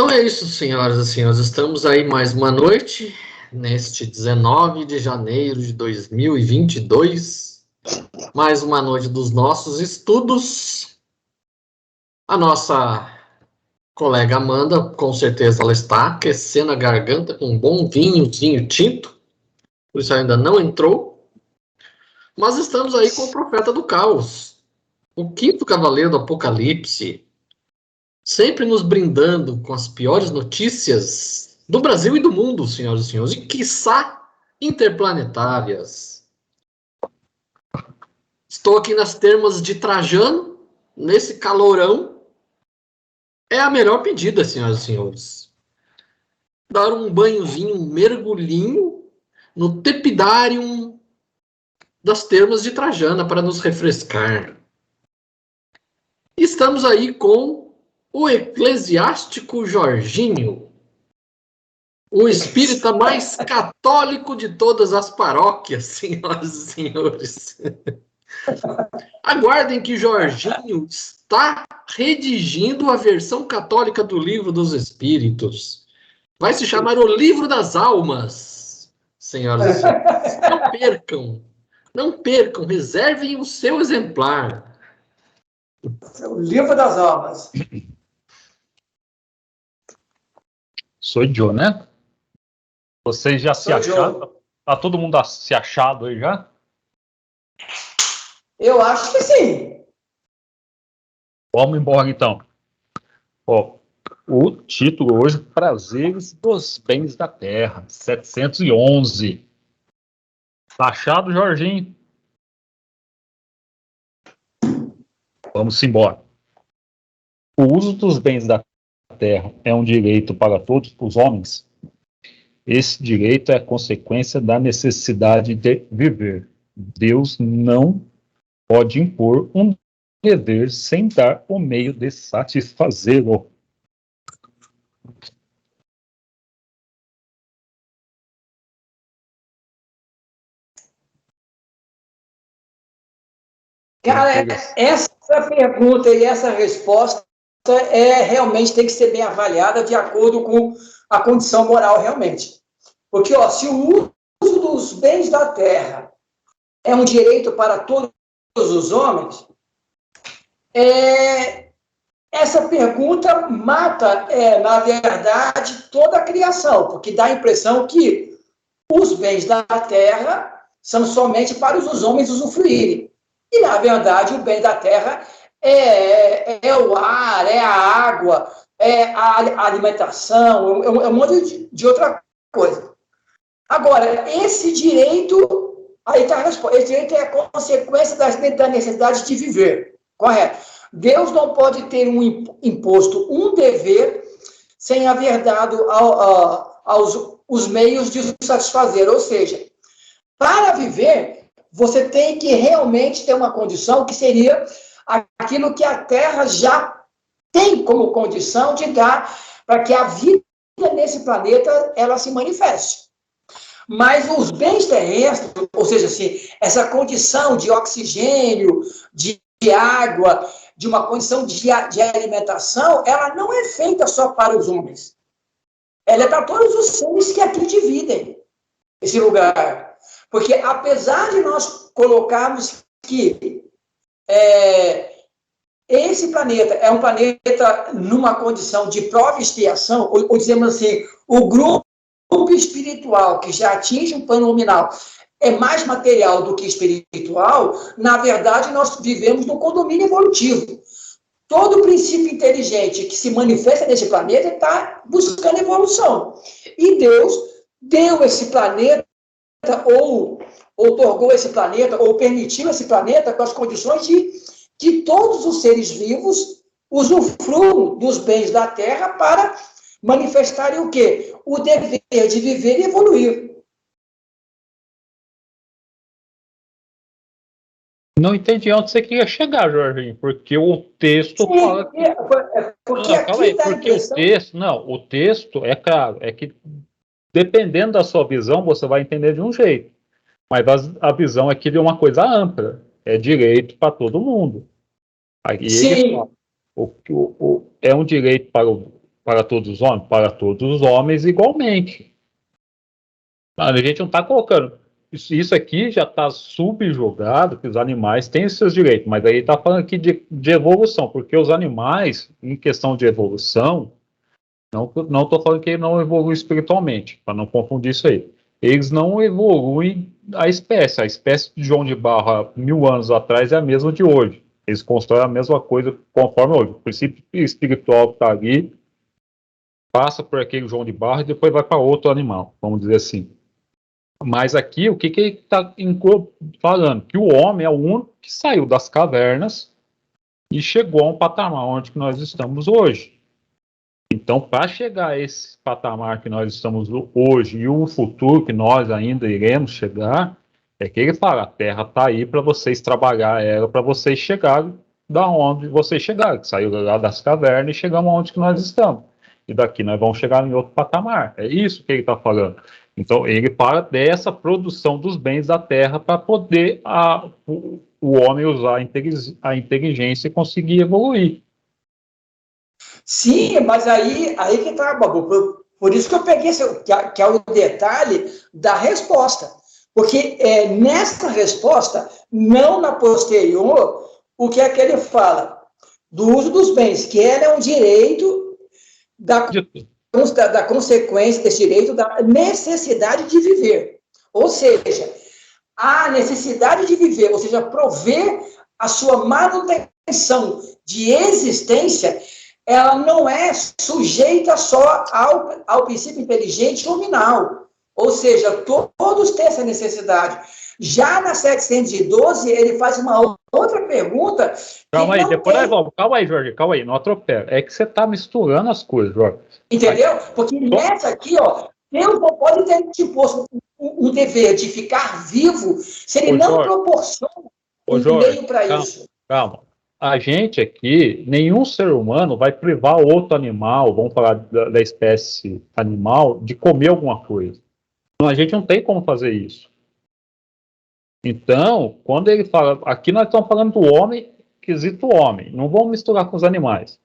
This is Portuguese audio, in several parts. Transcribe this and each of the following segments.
Então é isso, senhoras e senhores. Estamos aí mais uma noite, neste 19 de janeiro de 2022. Mais uma noite dos nossos estudos. A nossa colega Amanda, com certeza ela está aquecendo a garganta com um bom vinho tinto. Por isso ainda não entrou. Mas estamos aí com o Profeta do Caos, o quinto cavaleiro do Apocalipse, sempre nos brindando com as piores notícias do Brasil e do mundo, senhoras e senhores, e quiçá interplanetárias. Estou aqui nas termas de Trajano, nesse calorão. É a melhor pedida, senhoras e senhores. Dar um banhozinho, um mergulhinho no tepidarium das termas de Trajana para nos refrescar. Estamos aí com o eclesiástico Jorginho, o espírita mais católico de todas as paróquias, senhoras e senhores. Aguardem que Jorginho está redigindo a versão católica do Livro dos Espíritos. Vai se chamar o Livro das Almas, senhoras e senhores. Não percam, não percam, reservem o seu exemplar. O Livro das Almas. Sou eu, né? Vocês já se acharam? Tá todo mundo se achado aí já? Eu acho que sim. Vamos embora então. Ó, o título hoje, Prazeres dos Bens da Terra, 711. Tá achado, Jorginho? Vamos embora. O uso dos bens da terra é um direito para todos os homens? Esse direito é consequência da necessidade de viver. Deus não pode impor um dever sem dar o meio de satisfazê-lo. Cara, essa pergunta e essa resposta realmente tem que ser bem avaliada de acordo com a condição moral realmente. Porque, se o uso dos bens da terra é um direito para todos os homens, essa pergunta mata, na verdade, toda a criação, porque dá a impressão que os bens da terra são somente para os homens usufruírem. E, na verdade, o bem da terra é o ar, é a água, é a alimentação, é um monte de outra coisa. Agora, esse direito, aí está a resposta, esse direito é a consequência da necessidade de viver, correto? Deus não pode ter imposto um dever sem haver dado os meios de satisfazer, ou seja, para viver, você tem que realmente ter uma condição que seria aquilo que a Terra já tem como condição de dar para que a vida nesse planeta ela se manifeste. Mas os bens terrestres, ou seja, assim, essa condição de oxigênio, de água, de uma condição de alimentação, ela não é feita só para os homens. Ela é para todos os seres que aqui dividem esse lugar. Porque, apesar de nós colocarmos que esse planeta é um planeta numa condição de prova e expiação, ou dizemos assim, o grupo espiritual que já atinge um plano nominal é mais material do que espiritual, na verdade, nós vivemos num condomínio evolutivo. Todo princípio inteligente que se manifesta nesse planeta está buscando evolução. E Deus deu esse planeta ou outorgou esse planeta, ou permitiu esse planeta com as condições de que todos os seres vivos usufruam dos bens da Terra para manifestarem o quê? O dever de viver e evoluir. Não entendi onde você queria chegar, Jorginho, porque o texto fala que... Porque aqui dá a impressão... o texto é claro, é que dependendo da sua visão, você vai entender de um jeito. Mas a visão aqui de uma coisa ampla. É direito para todo mundo. Aí ele fala, é um direito Para todos os homens? Para todos os homens igualmente. A gente não está colocando. Isso aqui já está subjugado, que os animais têm os seus direitos, mas aí está falando aqui de evolução, porque os animais, em questão de evolução, não estou falando que ele não evolui espiritualmente, para não confundir isso aí. Eles não evoluem a espécie. A espécie de João de Barro há 1000 anos atrás é a mesma de hoje. Eles constroem a mesma coisa conforme hoje. O princípio espiritual que está ali passa por aquele João de Barro e depois vai para outro animal, vamos dizer assim. Mas aqui, o que ele está falando? Que o homem é o único que saiu das cavernas e chegou a um patamar onde nós estamos hoje. Então, para chegar a esse patamar que nós estamos hoje e o futuro que nós ainda iremos chegar, é que ele fala, a Terra está aí para vocês trabalhar ela, para vocês chegarem da onde vocês chegaram, que saiu lá das cavernas e chegamos aonde que nós estamos. E daqui nós vamos chegar em outro patamar. É isso que ele está falando. Então, ele fala dessa produção dos bens da Terra para poder o homem usar a inteligência e conseguir evoluir. Sim, mas aí que tá, Babu. Por isso que eu peguei que é o detalhe da resposta. Porque nessa resposta, não na posterior, o que é que ele fala? Do uso dos bens, que é um direito da consequência desse direito, da necessidade de viver. Ou seja, a necessidade de viver, ou seja, prover a sua manutenção de existência, ela não é sujeita só ao princípio inteligente nominal. Ou seja, todos têm essa necessidade. Já na 712, ele faz uma outra pergunta. Calma aí, depois nós vamos. Calma aí, Jorge, calma aí, não atropela. É que você está misturando as coisas, Jorge. Entendeu? Porque nessa aqui, ó, Deus não pode ter te posto um dever de ficar vivo se ele não proporciona um meio para isso. Calma. A gente aqui, nenhum ser humano vai privar outro animal, vamos falar da espécie animal, de comer alguma coisa. Então, a gente não tem como fazer isso. Então, quando ele fala, aqui nós estamos falando do homem, quesito homem, não vamos misturar com os animais.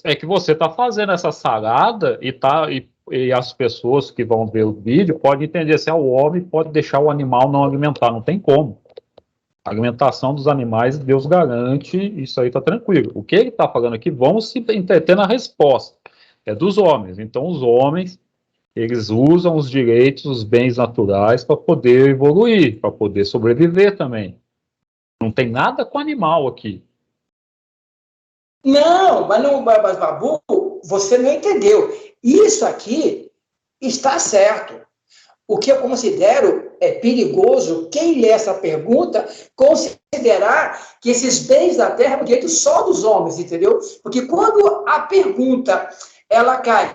É que você está fazendo essa salada e as pessoas que vão ver o vídeo podem entender se é o homem, pode deixar o animal não alimentar, não tem como. A alimentação dos animais, Deus garante, isso aí está tranquilo. O que ele está falando aqui, vamos se entreter na resposta, é dos homens. Então, os homens, eles usam os direitos, os bens naturais para poder evoluir, para poder sobreviver também. Não tem nada com animal aqui. Não, mas Babu, você não entendeu. Isso aqui está certo. O que eu considero perigoso, quem lê essa pergunta, considerar que esses bens da terra é um direito só dos homens, entendeu? Porque quando a pergunta ela cai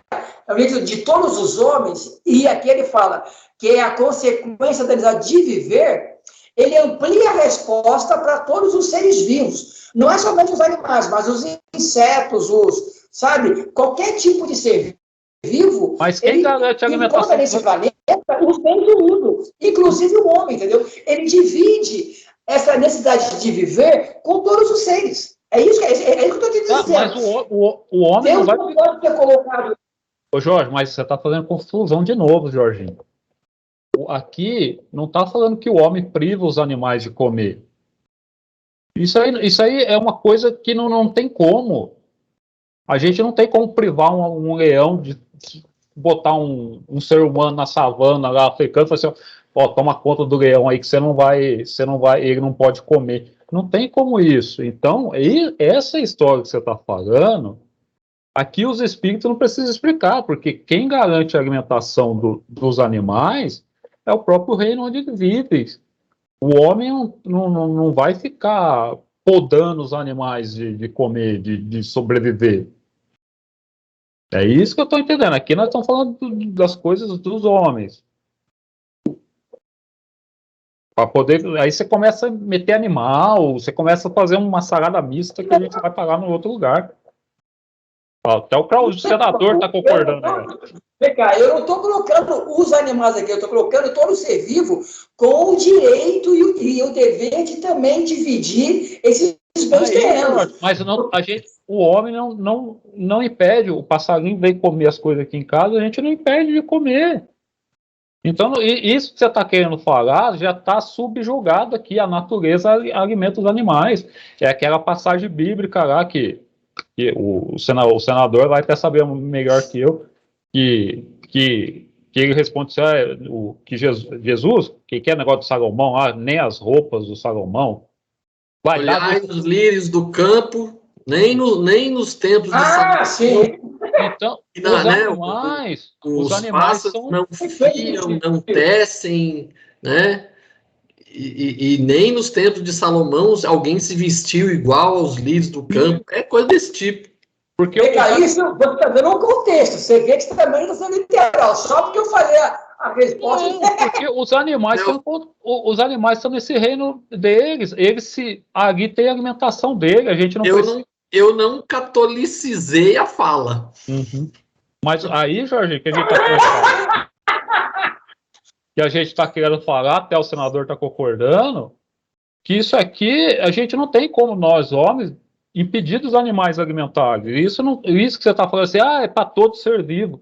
de todos os homens, e aqui ele fala que é a consequência da necessidade de viver, ele amplia a resposta para todos os seres vivos. Não é somente os animais, mas os insetos, sabe? Qualquer tipo de ser vivo, mas quem garante a alimentação nesse planeta os bens do mundo, inclusive o homem, entendeu? Ele divide essa necessidade de viver com todos os seres. É isso que eu estou te dizendo. Mas o homem Deus não vai... não pode ter colocado... Ô, Jorge, mas você está fazendo confusão de novo, Jorginho. Aqui não está falando que o homem priva os animais de comer. Isso aí é uma coisa que não tem como. A gente não tem como privar um leão de botar um ser humano na savana lá africana e falar assim, ó, toma conta do leão aí que você não vai, ele não pode comer. Não tem como isso. Então, essa história que você está falando, aqui os espíritos não precisam explicar, porque quem garante a alimentação dos animais é o próprio reino onde ele vive. O homem não vai ficar podando os animais de comer, de sobreviver. É isso que eu estou entendendo. Aqui nós estamos falando das coisas dos homens. Para poder. Aí você começa a meter animal, você começa a fazer uma salada mista que a gente vai pagar no outro lugar. Até o senador está concordando. Vem cá, eu não estou colocando os animais aqui, eu estou colocando todo ser vivo com o direito e o dever de também dividir esses bens terrenos. Mas não, o homem não impede, o passarinho vem comer as coisas aqui em casa, a gente não impede de comer. Então, isso que você está querendo falar já está subjugado aqui, a natureza alimenta os animais. É aquela passagem bíblica lá que o senador vai até saber melhor que eu, que ele responde assim, que Jesus, que é negócio do Salomão, nem as roupas do Salomão. Olhai os lírios do campo, nem nos templos de Salomão. Sim. Então, os animais são... não fiam, não tecem, né? E nem nos tempos de Salomão alguém se vestiu igual aos lírios do campo. É coisa desse tipo. Porque isso você está dando um contexto. Você vê que você também não está sendo literal. Só porque eu falei a resposta. Não, porque os animais estão nesse reino deles. Ali tem a alimentação dele. A gente não precisa. Eu não catolicizei a fala. Uhum. Mas aí, Jorge, que a gente está querendo falar, até o senador está concordando, que isso aqui a gente não tem como nós, homens, impedir dos animais alimentares. Isso que você está falando assim, é para todo ser vivo.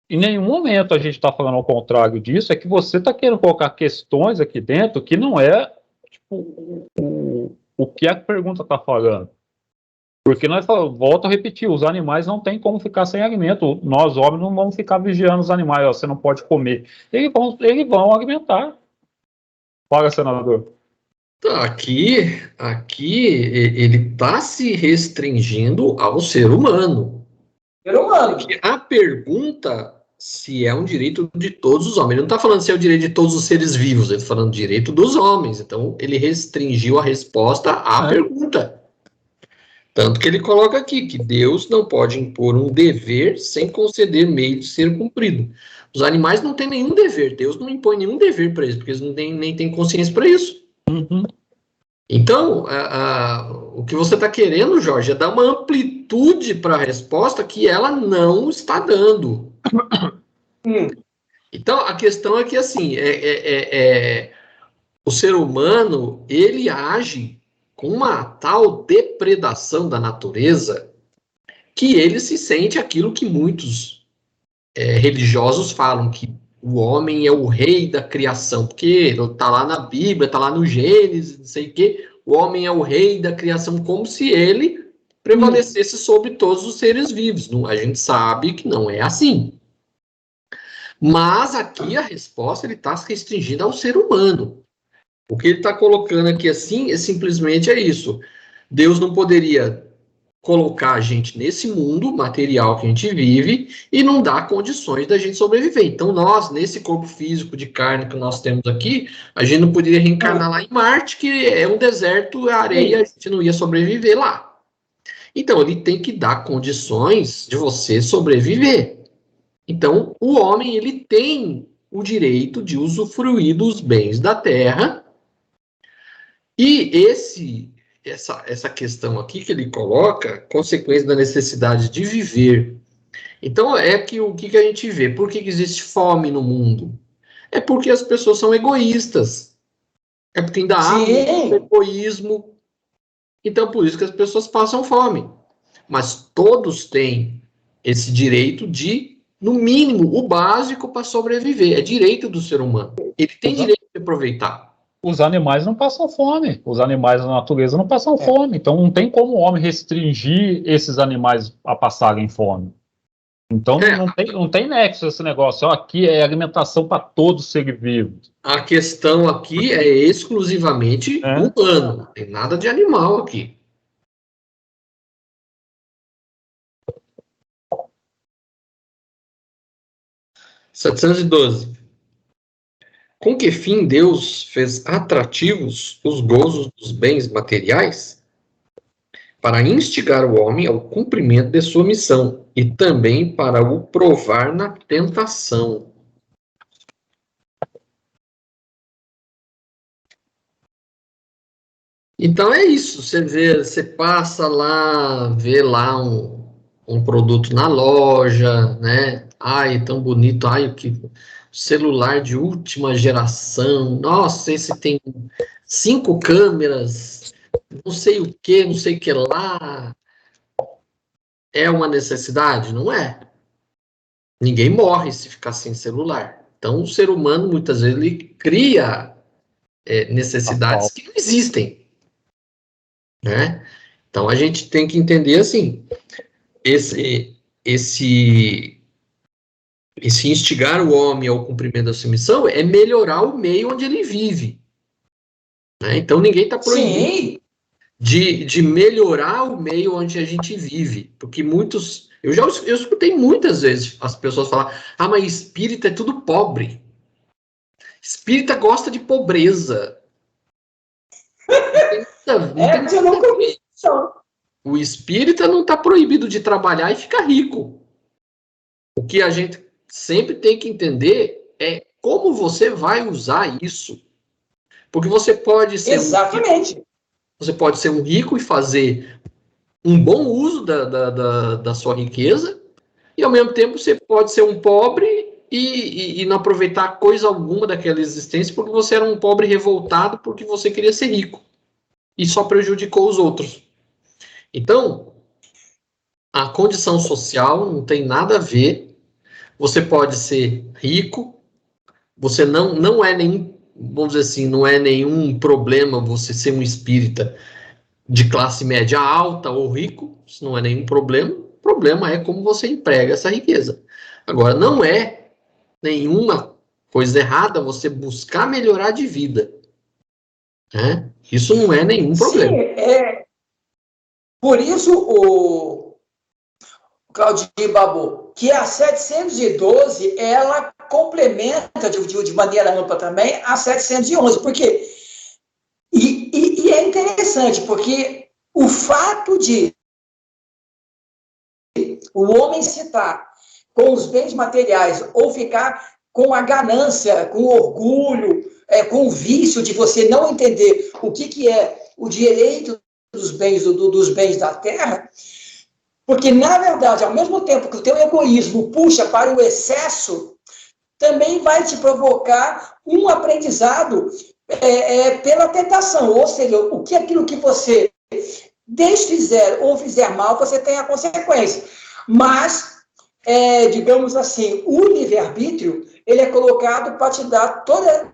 Em nenhum momento a gente está falando ao contrário disso, é que você está querendo colocar questões aqui dentro que não é tipo, o que a pergunta está falando. Porque nós falamos, volto a repetir, os animais não têm como ficar sem alimento. Nós, homens, não vamos ficar vigiando os animais, você não pode comer. Eles vão alimentar. Fala, senador. Aqui ele está se restringindo ao ser humano. Porque a pergunta se é um direito de todos os homens. Ele não está falando se é o direito de todos os seres vivos, ele está falando direito dos homens. Então, ele restringiu a resposta à pergunta. Tanto que ele coloca aqui que Deus não pode impor um dever sem conceder meio de ser cumprido. Os animais não têm nenhum dever, Deus não impõe nenhum dever para eles, porque eles nem têm consciência para isso. Uhum. Então, o que você está querendo, Jorge, é dar uma amplitude para a resposta que ela não está dando. Então, a questão é que, assim, o ser humano, ele age com uma tal depredação da natureza que ele se sente aquilo que muitos religiosos falam, que o homem é o rei da criação, porque está lá na Bíblia, está lá no Gênesis, não sei o quê, o homem é o rei da criação, como se ele prevalecesse sobre todos os seres vivos. Não, a gente sabe que não é assim. Mas aqui a resposta ele está se restringindo ao ser humano. O que ele está colocando aqui assim, simplesmente isso. Deus não poderia colocar a gente nesse mundo material que a gente vive e não dar condições da gente sobreviver. Então nós, nesse corpo físico de carne que nós temos aqui, a gente não poderia reencarnar lá em Marte, que é um deserto, areia, a gente não ia sobreviver lá. Então ele tem que dar condições de você sobreviver. Então o homem, ele tem o direito de usufruir dos bens da terra. E essa questão aqui que ele coloca, consequência da necessidade de viver. Então, o que a gente vê? Por que existe fome no mundo? É porque as pessoas são egoístas. É porque ainda há um egoísmo. Então, por isso que as pessoas passam fome. Mas todos têm esse direito de, no mínimo, o básico para sobreviver. É direito do ser humano. Ele tem direito de aproveitar. Os animais não passam fome. Os animais da natureza não passam fome. Então não tem como o homem restringir esses animais a passarem fome. Então não tem nexo esse negócio. Aqui é alimentação para todos os seres vivos. A questão aqui é exclusivamente humana. Não tem nada de animal aqui. (712) Com que fim Deus fez atrativos os gozos dos bens materiais? Para instigar o homem ao cumprimento de sua missão e também para o provar na tentação. Então é isso, você passa lá, vê lá um produto na loja, né? Ai, tão bonito, ai, que celular de última geração, nossa, esse tem 5 câmeras, não sei o que, não sei o que lá, é uma necessidade? Não é. Ninguém morre se ficar sem celular. Então, o ser humano, muitas vezes, ele cria necessidades que não existem, né? Então, a gente tem que entender, assim, esse instigar o homem ao cumprimento da sua missão é melhorar o meio onde ele vive, né? Então, ninguém está proibido Sim, de melhorar o meio onde a gente vive, porque muitos... Eu escutei muitas vezes as pessoas falar, mas espírita é tudo pobre. Espírita gosta de pobreza. Não tem eu nada nunca a ouvi ver. isso, não. O espírita não está proibido de trabalhar e ficar rico. O que a gente sempre tem que entender é como você vai usar isso. Porque você pode ser Exatamente. um rico e fazer um bom uso da sua riqueza, e ao mesmo tempo você pode ser um pobre e não aproveitar coisa alguma daquela existência porque você era um pobre revoltado porque você queria ser rico e só prejudicou os outros. Então, a condição social não tem nada a ver. Você pode ser rico, você não é nenhum, vamos dizer assim, não é nenhum problema você ser um espírita de classe média alta ou rico, isso não é nenhum problema. O problema é como você emprega essa riqueza. Agora, não é nenhuma coisa errada você buscar melhorar de vida, né? Isso não é nenhum Sim, problema. por isso o Claudinho Babu, que a 712, ela complementa de maneira ampla também a 711, porque e é interessante, porque o fato de o homem se estar com os bens materiais ou ficar com a ganância, com o orgulho, com o vício de você não entender o que é o direito dos bens da terra, porque, na verdade, ao mesmo tempo que o teu egoísmo puxa para o excesso, também vai te provocar um aprendizado pela tentação, ou seja, aquilo que você desfizer ou fizer mal, você tem a consequência. Mas, digamos assim, o livre-arbítrio, ele é colocado para te dar toda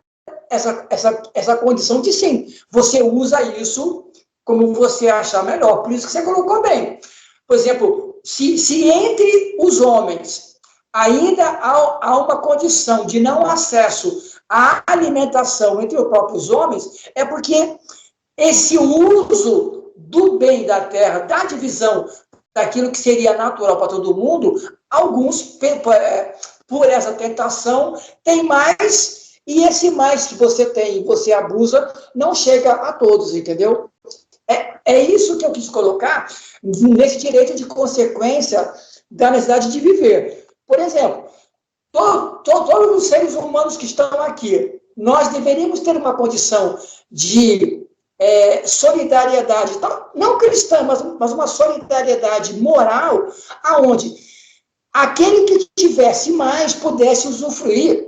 essa condição de sim. Você usa isso como você achar melhor. Por isso que você colocou bem. Por exemplo, se entre os homens ainda há uma condição de não acesso à alimentação entre os próprios homens, é porque esse uso do bem da terra, da divisão daquilo que seria natural para todo mundo, alguns, por essa tentação, têm mais, e esse mais que você tem e você abusa, não chega a todos, entendeu? É isso que eu quis colocar nesse direito de consequência da necessidade de viver. Por exemplo, todos os seres humanos que estão aqui, nós deveríamos ter uma condição de solidariedade, não cristã, mas uma solidariedade moral, aonde aquele que tivesse mais pudesse usufruir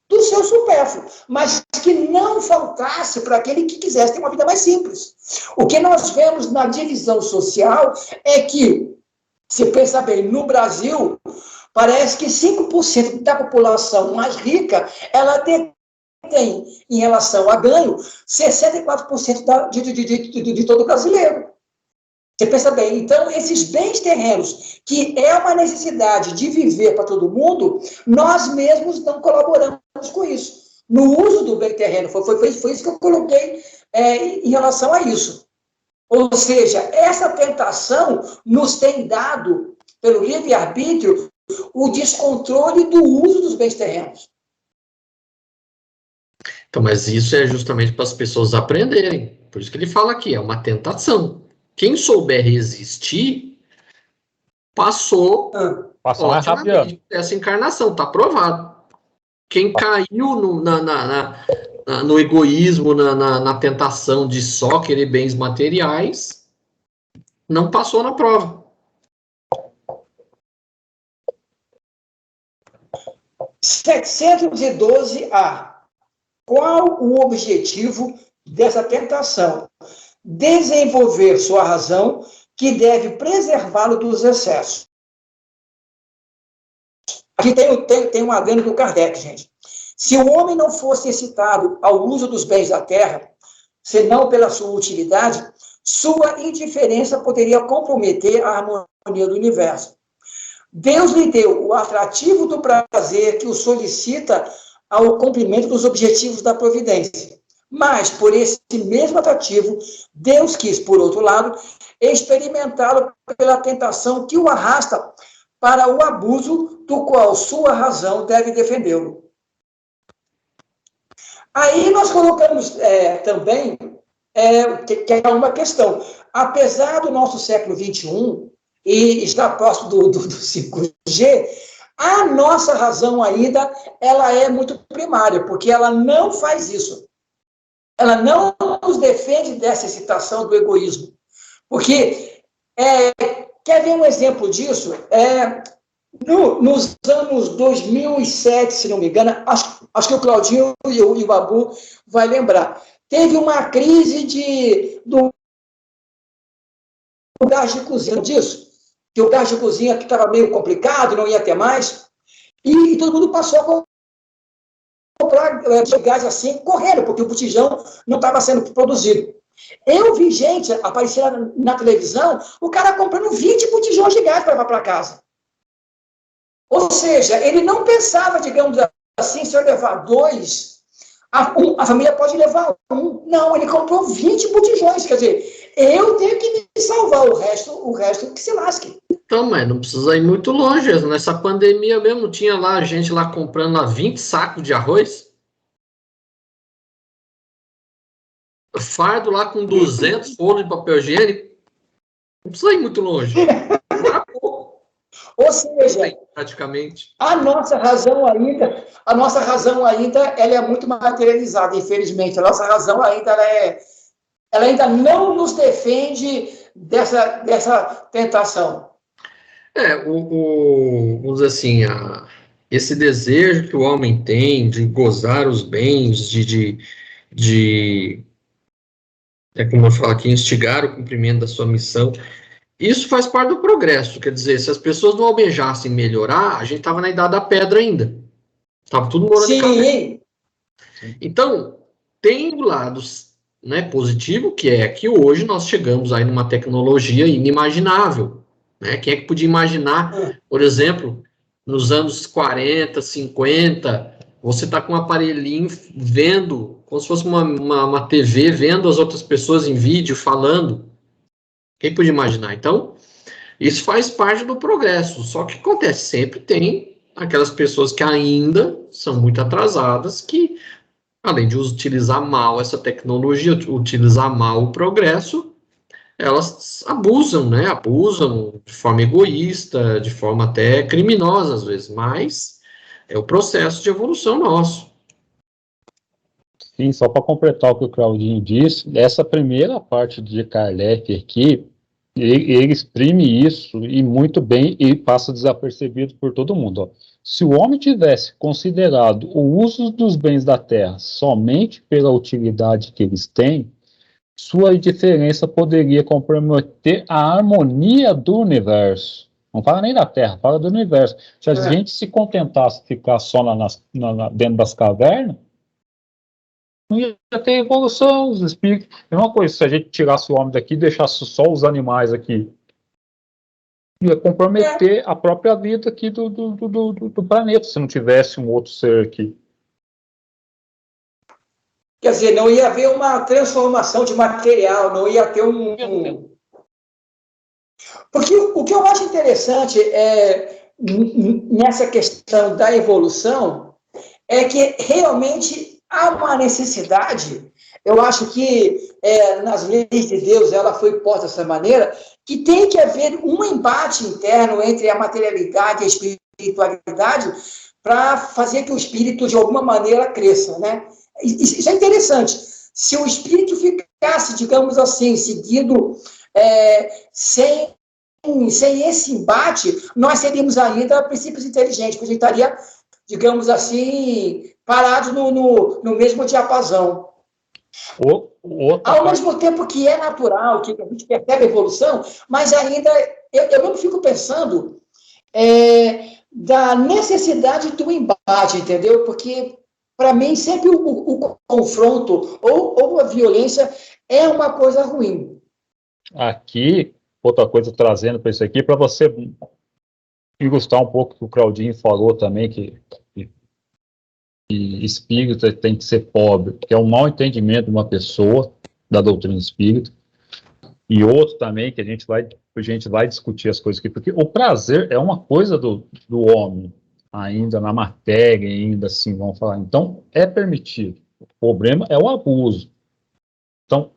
do seu supérfluo, mas que não faltasse para aquele que quisesse ter uma vida mais simples. O que nós vemos na divisão social é que, se pensa bem, no Brasil, parece que 5% da população mais rica, ela tem, em relação a ganho, 64% de todo brasileiro. Você pensa bem, então, esses bens terrenos, que é uma necessidade de viver para todo mundo, nós mesmos não colaboramos com isso. No uso do bem terreno, foi isso que eu coloquei em relação a isso. Ou seja, essa tentação nos tem dado, pelo livre-arbítrio, o descontrole do uso dos bens terrenos. Então, mas isso é justamente para as pessoas aprenderem. Por isso que ele fala aqui, é uma tentação. Quem souber resistir, passou mais rápido. essa encarnação, está provado. Quem caiu no egoísmo, na tentação de só querer bens materiais, não passou na prova. 712A. Qual o objetivo dessa tentação? desenvolver sua razão, que deve preservá-lo dos excessos. Aqui tem um adendo do Kardec, gente. Se o homem não fosse excitado ao uso dos bens da terra, senão pela sua utilidade, sua indiferença poderia comprometer a harmonia do universo. Deus lhe deu o atrativo do prazer que o solicita ao cumprimento dos objetivos da providência. Mas, por esse mesmo atrativo, Deus quis, por outro lado, experimentá-lo pela tentação que o arrasta para o abuso do qual sua razão deve defendê-lo. Aí nós colocamos também que é uma questão. Apesar do nosso século XXI, e estar próximo do 5G, a nossa razão ainda ela é muito primária, porque ela não faz isso. Ela não nos defende dessa excitação do egoísmo. Porque, quer ver um exemplo disso? Nos anos 2007, se não me engano, acho que o Claudinho e o Babu vai lembrar, teve uma crise do gás de cozinha disso, que o gás de cozinha que estava meio complicado, não ia ter mais, e todo mundo passou a comprar gás assim, correndo, porque o botijão não estava sendo produzido. Eu vi gente aparecer na televisão, o cara comprando 20 botijões de gás para levar para casa. Ou seja, ele não pensava, digamos assim, se eu levar 2, a família pode levar 1. Não, ele comprou 20 botijões, quer dizer, eu tenho que me salvar, o resto que se lasque. Então, mas não precisa ir muito longe. Nessa pandemia mesmo, tinha lá gente lá comprando lá 20 sacos de arroz. Fardo lá com 200 rolos de papel higiênico. Não precisa ir muito longe. Ou seja, praticamente. A nossa razão ainda ela é muito materializada, infelizmente. A nossa razão ainda ela ainda não nos defende dessa tentação. Vamos dizer assim, esse desejo que o homem tem de gozar os bens, como eu falo aqui, instigar o cumprimento da sua missão, isso faz parte do progresso. Quer dizer, se as pessoas não almejassem melhorar, a gente estava na idade da pedra ainda. Estava tudo morando em caverna. Então, tem o lado positivo, que é que hoje nós chegamos aí numa tecnologia inimaginável. Né? Quem é que podia imaginar, por exemplo, nos anos 40, 50, você está com um aparelhinho vendo, como se fosse uma TV, vendo as outras pessoas em vídeo, falando. Quem podia imaginar? Então, isso faz parte do progresso. Só que acontece, sempre tem aquelas pessoas que ainda são muito atrasadas, que, além de utilizar mal essa tecnologia, utilizar mal o progresso, elas abusam, né? Abusam de forma egoísta, de forma até criminosa, às vezes, mas é o processo de evolução nosso. Sim, só para completar o que o Claudinho disse, essa primeira parte de Kardec aqui, ele exprime isso e muito bem e passa desapercebido por todo mundo. Ó. Se o homem tivesse considerado o uso dos bens da terra somente pela utilidade que eles têm, sua indiferença poderia comprometer a harmonia do universo. Não fala nem da Terra, fala do universo. Se a gente se contentasse de ficar só dentro das cavernas, não ia ter evolução, os espíritos. É uma coisa, se a gente tirasse o homem daqui e deixasse só os animais aqui, ia comprometer a própria vida aqui do planeta, se não tivesse um outro ser aqui. Quer dizer, não ia haver uma transformação de material, não ia ter Porque o que eu acho interessante nessa questão da evolução é que realmente há uma necessidade, eu acho que nas leis de Deus ela foi posta dessa maneira, que tem que haver um embate interno entre a materialidade e a espiritualidade para fazer que o espírito, de alguma maneira, cresça, né? Isso é interessante. Se o espírito ficasse, digamos assim, seguido sem esse embate, nós seríamos ainda princípios inteligentes, porque a gente estaria, digamos assim, parados no mesmo diapasão. Ao mesmo tempo que é natural, que a gente percebe a evolução, mas ainda eu não fico pensando da necessidade do embate, entendeu? Porque, para mim, sempre o confronto ou a violência é uma coisa ruim. Aqui, outra coisa trazendo para isso aqui, para você ilustrar um pouco o que o Claudinho falou também, que espírita tem que ser pobre, que é um mau entendimento de uma pessoa da doutrina espírita, e outro também que a gente vai discutir as coisas aqui, porque o prazer é uma coisa do homem, ainda na matéria, ainda assim, vamos falar. Então, é permitido. O problema é o abuso. Então,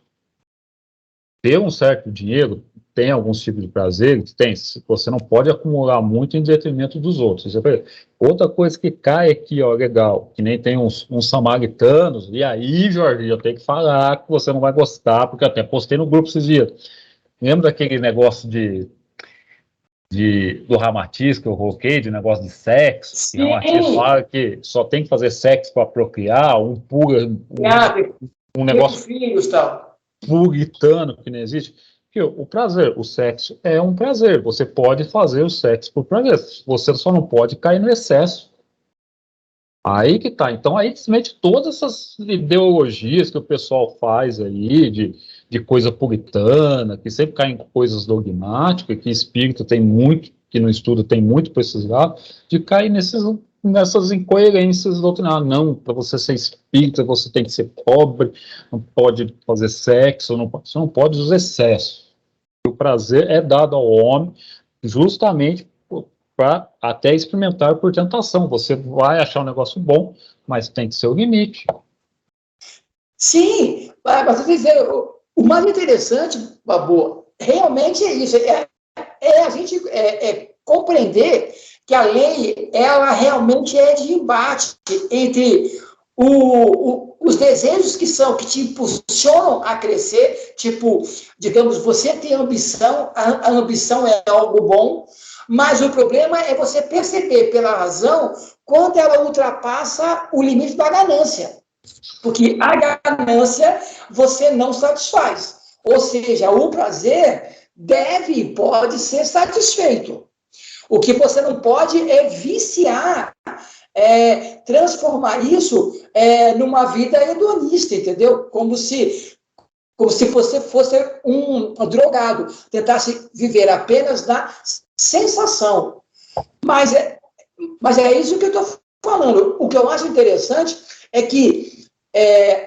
ter um certo dinheiro tem alguns tipos de prazer, tem, você não pode acumular muito em detrimento dos outros. Outra coisa que cai aqui, ó, legal, que nem tem uns samaritanos, e aí, Jorge, eu tenho que falar que você não vai gostar, porque eu até postei no grupo esses dias. Lembra daquele negócio do Ramatiz, que eu coloquei, de negócio de sexo? Sim. O Ramatiz fala que só tem que fazer sexo para procriar, um negócio filhos, tal. puritano que não existe. Porque o prazer, o sexo é um prazer. Você pode fazer o sexo por prazer. Você só não pode cair no excesso. Aí que tá. Então, aí simplesmente todas essas ideologias que o pessoal faz aí, de coisa puritana, que sempre cai em coisas dogmáticas, que espírito tem muito, que no estudo tem muito para esses lados, de cair nessas incoerências doutrinárias. Não, para você ser espírita, você tem que ser pobre, não pode fazer sexo, você não pode os excessos. O prazer é dado ao homem justamente para até experimentar por tentação. Você vai achar um negócio bom, mas tem que ser o limite. Sim, mas eu dizer, o mais interessante, Babu, realmente é isso, a gente compreender que a lei, ela realmente é de embate entre os desejos que te impulsionam a crescer, tipo, digamos, você tem ambição, a ambição é algo bom, mas o problema é você perceber pela razão quando ela ultrapassa o limite da ganância. Porque a ganância você não satisfaz. Ou seja, o prazer deve e pode ser satisfeito. O que você não pode é viciar, transformar isso numa vida hedonista, entendeu? Como se você fosse um drogado, tentasse viver apenas da sensação. Mas é isso que eu estou falando. O que eu acho interessante é que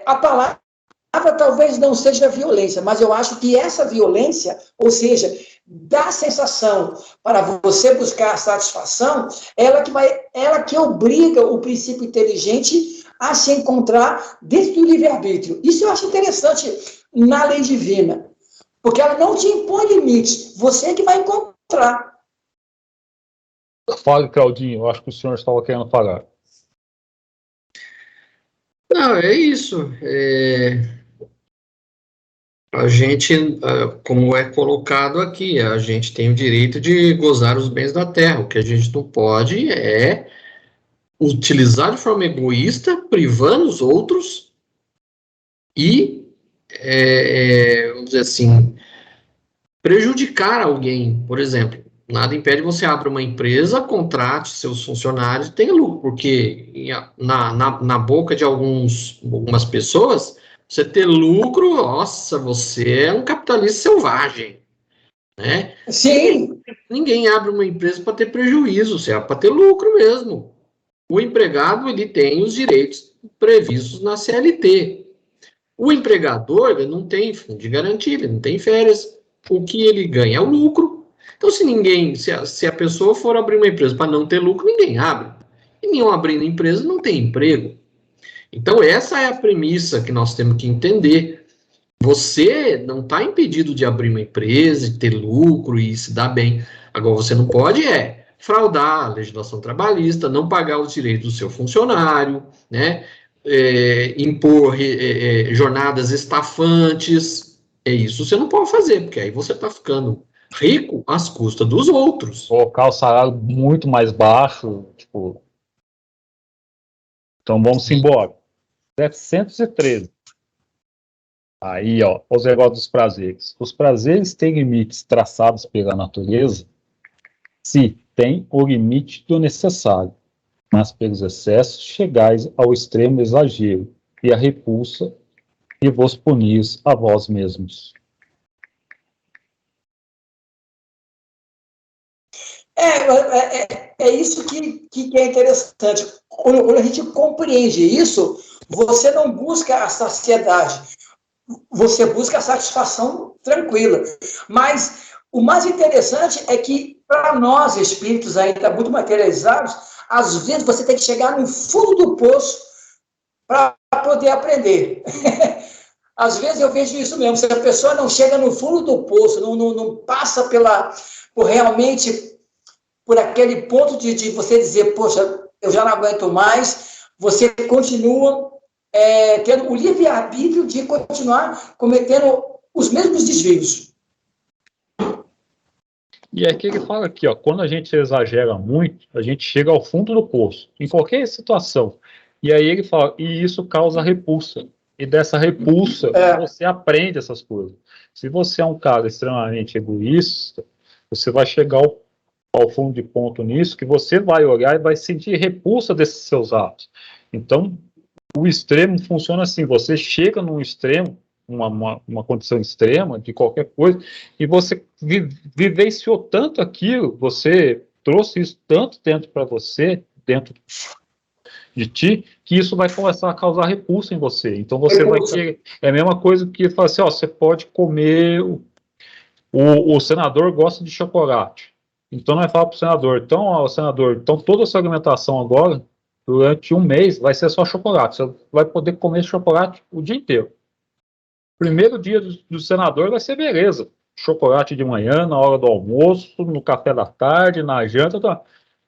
a palavra talvez não seja violência, mas eu acho que essa violência, ou seja, da sensação para você buscar a satisfação, ela que obriga o princípio inteligente a se encontrar dentro do livre-arbítrio. Isso eu acho interessante na lei divina, porque ela não te impõe limites, você que vai encontrar. Fale, Claudinho, eu acho que o senhor estava querendo falar. Não, é isso. A gente, como é colocado aqui, a gente tem o direito de gozar os bens da terra. O que a gente não pode é utilizar de forma egoísta, privando os outros e, vamos dizer assim, prejudicar alguém. Por exemplo, nada impede você abrir uma empresa, contrate seus funcionários e tenha lucro, porque na boca de algumas pessoas, você ter lucro, nossa, você é um capitalista selvagem, né? Sim. Ninguém abre uma empresa para ter prejuízo, você é para ter lucro mesmo. O empregado, ele tem os direitos previstos na CLT. O empregador, ele não tem fundo de garantia, ele não tem férias. O que ele ganha é o lucro. Então, se a pessoa for abrir uma empresa para não ter lucro, ninguém abre. E nenhum abrindo empresa não tem emprego. Então, essa é a premissa que nós temos que entender. Você não está impedido de abrir uma empresa, de ter lucro e se dar bem. Agora, você não pode fraudar a legislação trabalhista, não pagar os direitos do seu funcionário, né? Impor jornadas estafantes. Isso você não pode fazer, porque aí você está ficando rico às custas dos outros. Colocar o salário muito mais baixo, tipo... Então vamos embora. 713. Aí, ó, os negócios dos prazeres. Os prazeres têm limites traçados pela natureza se tem o limite do necessário, mas pelos excessos chegais ao extremo exagero e a repulsa e vos punis a vós mesmos. É isso que é interessante. Quando a gente compreende isso, você não busca a saciedade, você busca a satisfação tranquila. Mas o mais interessante é que, para nós, espíritos ainda muito materializados, às vezes você tem que chegar no fundo do poço para poder aprender. Às vezes eu vejo isso mesmo, se a pessoa não chega no fundo do poço, não passa por realmente por aquele ponto de você dizer, poxa, eu já não aguento mais, você continua tendo o livre-arbítrio de continuar cometendo os mesmos desvios. E é que ele fala aqui, ó, quando a gente exagera muito, a gente chega ao fundo do poço, em qualquer situação. E aí ele fala, e isso causa repulsa. E dessa repulsa, você aprende essas coisas. Se você é um cara extremamente egoísta, você vai chegar ao fundo de ponto nisso, que você vai olhar e vai sentir repulsa desses seus atos. Então, o extremo funciona assim, você chega num extremo, uma condição extrema de qualquer coisa, e você vivenciou tanto aquilo, você trouxe isso tanto dentro para você, dentro de ti, que isso vai começar a causar repulsa em você. Então você vai ter, é a mesma coisa que fala assim, ó, você pode comer, o senador gosta de chocolate. Então nós falamos para o senador, então, ó, senador, então toda a sua alimentação agora, durante um mês, vai ser só chocolate. Você vai poder comer chocolate o dia inteiro. Primeiro dia do senador vai ser beleza. Chocolate de manhã, na hora do almoço, no café da tarde, na janta. Tá.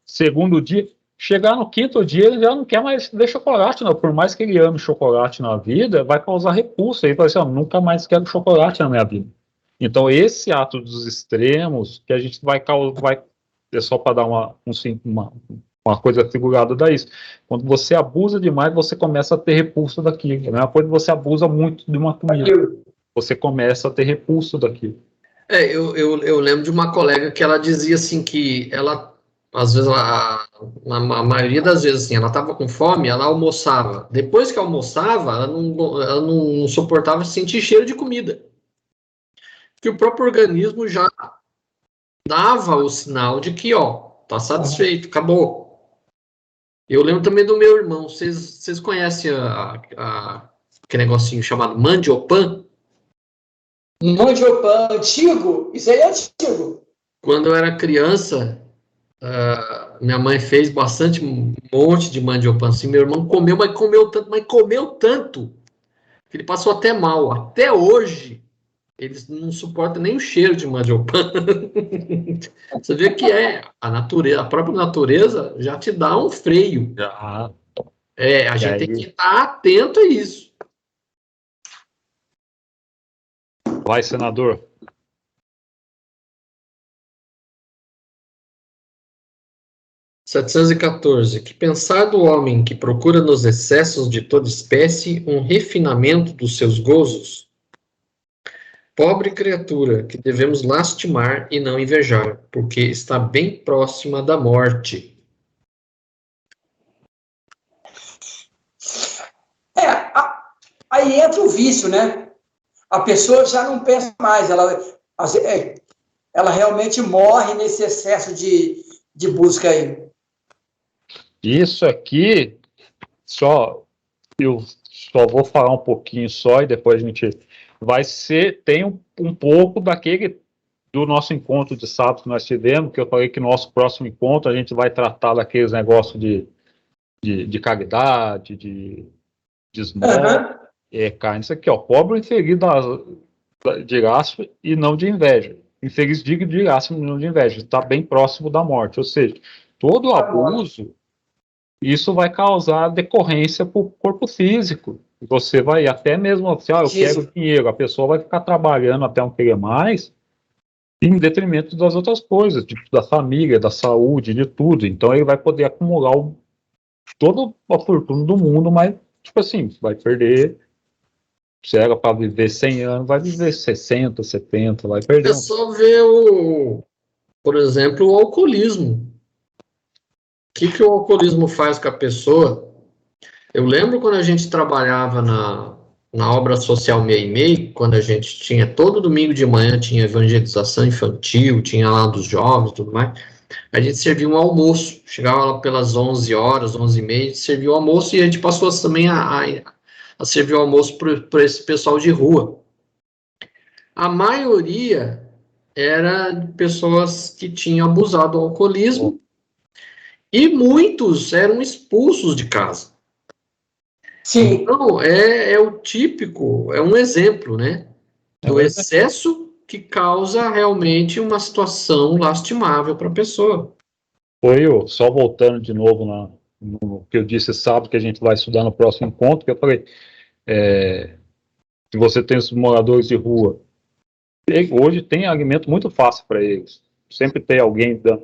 Segundo dia, chegar no quinto dia, ele já não quer mais ver chocolate, não. Por mais que ele ame chocolate na vida, vai causar repulsa. Ele vai dizer, nunca mais quero chocolate na minha vida. Então, esse ato dos extremos, que a gente vai é só para dar uma coisa figurada da isso. Quando você abusa demais, você começa a ter repulsa daquilo. É a mesma coisa que você abusa muito de uma comida. Você começa a ter repulsa daquilo. Eu lembro de uma colega que ela dizia assim que ela, às vezes, a maioria das vezes, assim, ela estava com fome, ela almoçava. Depois que almoçava, ela não suportava sentir cheiro de comida. Que o próprio organismo já dava o sinal de que, ó, tá satisfeito, acabou. Eu lembro também do meu irmão. Vocês conhecem aquele negocinho chamado mandiopan? Mandiopan antigo? Isso aí é antigo. Quando eu era criança, minha mãe fez bastante, um monte de mandiopan. Assim, meu irmão comeu, mas comeu tanto, que ele passou até mal. Até hoje, eles não suportam nem o cheiro de mandiopan. Você vê que a natureza, a própria natureza já te dá um freio. A gente tem que estar atento a isso. Vai, senador. (714) Que pensar do homem que procura nos excessos de toda espécie um refinamento dos seus gozos? Pobre criatura, que devemos lastimar e não invejar, porque está bem próxima da morte. Aí entra o vício, né? A pessoa já não pensa mais, ela realmente morre nesse excesso de busca aí. Isso aqui, eu só vou falar um pouquinho só e depois a gente tem um pouco do nosso encontro de sábado que nós tivemos, que eu falei que no nosso próximo encontro a gente vai tratar daqueles negócios de caridade, de esmola, carne. Isso aqui, ó, pobre infeliz de graça e não de inveja. Infeliz digno de graça e não de inveja. Está bem próximo da morte. Ou seja, todo abuso, isso vai causar decorrência para o corpo físico. Você vai até mesmo assim, eu quero dinheiro. A pessoa vai ficar trabalhando até não querer mais, em detrimento das outras coisas, tipo da família, da saúde, de tudo. Então ele vai poder acumular toda a fortuna do mundo, mas, tipo assim, vai perder Se era para viver 100 anos, vai viver 60, 70, vai É perdendo. só ver, por exemplo, o alcoolismo. O que o alcoolismo faz com a pessoa? Eu lembro quando a gente trabalhava na obra social Meia e Meia, quando a gente tinha, todo domingo de manhã tinha evangelização infantil, tinha lá dos jovens e tudo mais, a gente servia um almoço, chegava lá pelas 11 horas, 11h30, servia o almoço e a gente passou também a servir o almoço para esse pessoal de rua. A maioria era de pessoas que tinham abusado do alcoolismo e muitos eram expulsos de casa. Sim. Então, é o típico, é um exemplo, né? Do excesso que causa realmente uma situação lastimável para a pessoa. Só voltando de novo no que eu disse sábado, que a gente vai estudar no próximo encontro, que eu falei, se você tem os moradores de rua, hoje tem alimento muito fácil para eles. Sempre tem alguém dando.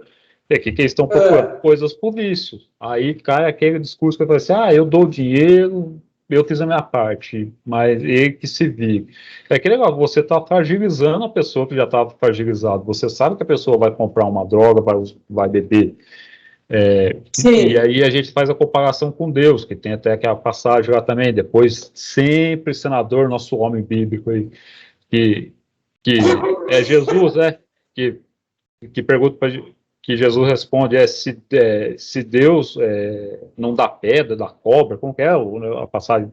Que eles estão procurando coisas por vício. Aí cai aquele discurso que eu falei assim, eu dou dinheiro, eu fiz a minha parte, mas ele que se vire. É aquele negócio, você está fragilizando a pessoa que já estava fragilizada. Você sabe que a pessoa vai comprar uma droga, vai beber. E aí a gente faz a comparação com Deus, que tem até aquela passagem lá também, depois sempre senador, nosso homem bíblico aí, que é Jesus, né? Que pergunta que Jesus responde se Deus não dá pedra, dá cobra, como que é a passagem?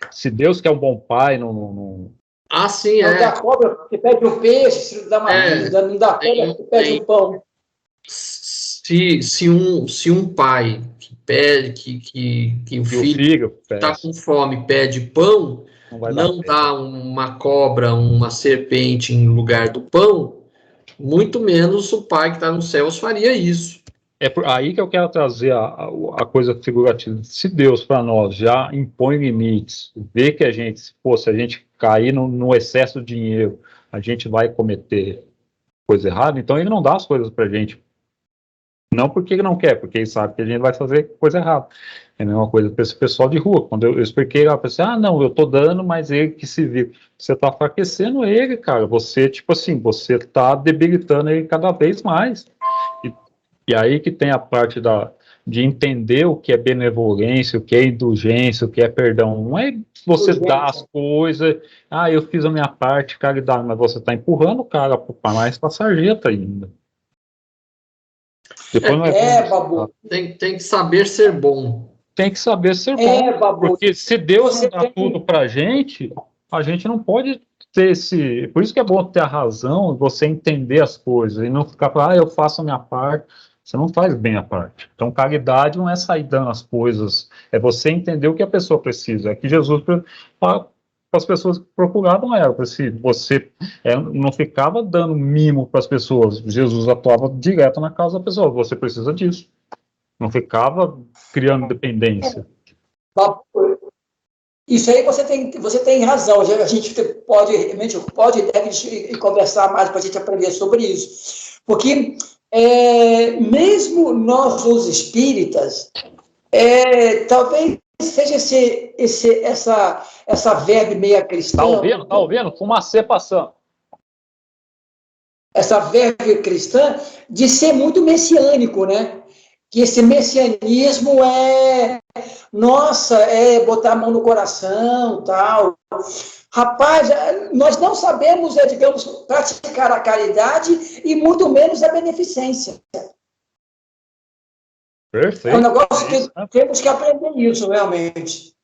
Se Deus que é um bom pai, não... Ah, sim, não dá cobra, que pede um peixe, se não dá marinha, não dá cobra, que pede um pão. Se um pai que pede que o filho está com fome pede pão, não dá uma cobra, uma serpente em lugar do pão, muito menos o pai que está nos céus faria isso. É aí que eu quero trazer a coisa figurativa. Se Deus para nós já impõe limites, vê que se a gente cair no excesso de dinheiro, a gente vai cometer coisa errada, então ele não dá as coisas para a gente. Não porque ele não quer, porque ele sabe que a gente vai fazer coisa errada. É a mesma coisa para esse pessoal de rua. Quando eu expliquei lá, eu pensei, não, eu tô dando, mas ele que se viu. Você tá enfraquecendo ele, cara. Você, tipo assim, você tá debilitando ele cada vez mais. E aí que tem a parte de entender o que é benevolência, o que é indulgência, o que é perdão. Não é você dar as coisas, eu fiz a minha parte, caridade, mas você está empurrando o cara para mais para a sarjeta ainda. Babu. Tem que saber ser bom. Tem que saber ser bom, Babu. Porque se Deus não dá tudo para a gente não pode ter esse... Por isso que é bom ter a razão, você entender as coisas, e não ficar falando, eu faço a minha parte. Você não faz bem a parte. Então, caridade não é sair dando as coisas, é você entender o que a pessoa precisa. É que Jesus, para as pessoas que procuravam ela, se você não ficava dando mimo para as pessoas, Jesus atuava direto na casa da pessoa, você precisa disso. Não ficava criando dependência. Isso aí você tem razão. A gente pode e deve conversar mais para a gente aprender sobre isso. Porque mesmo nós, os espíritas, talvez seja essa verve meia cristã. Tá ouvindo? Fumacê passando. Essa verve cristã de ser muito messiânico, né? Que esse messianismo botar a mão no coração, tal. Rapaz, nós não sabemos, digamos, praticar a caridade e muito menos a beneficência. Perfeito. É um negócio que temos que aprender isso, realmente.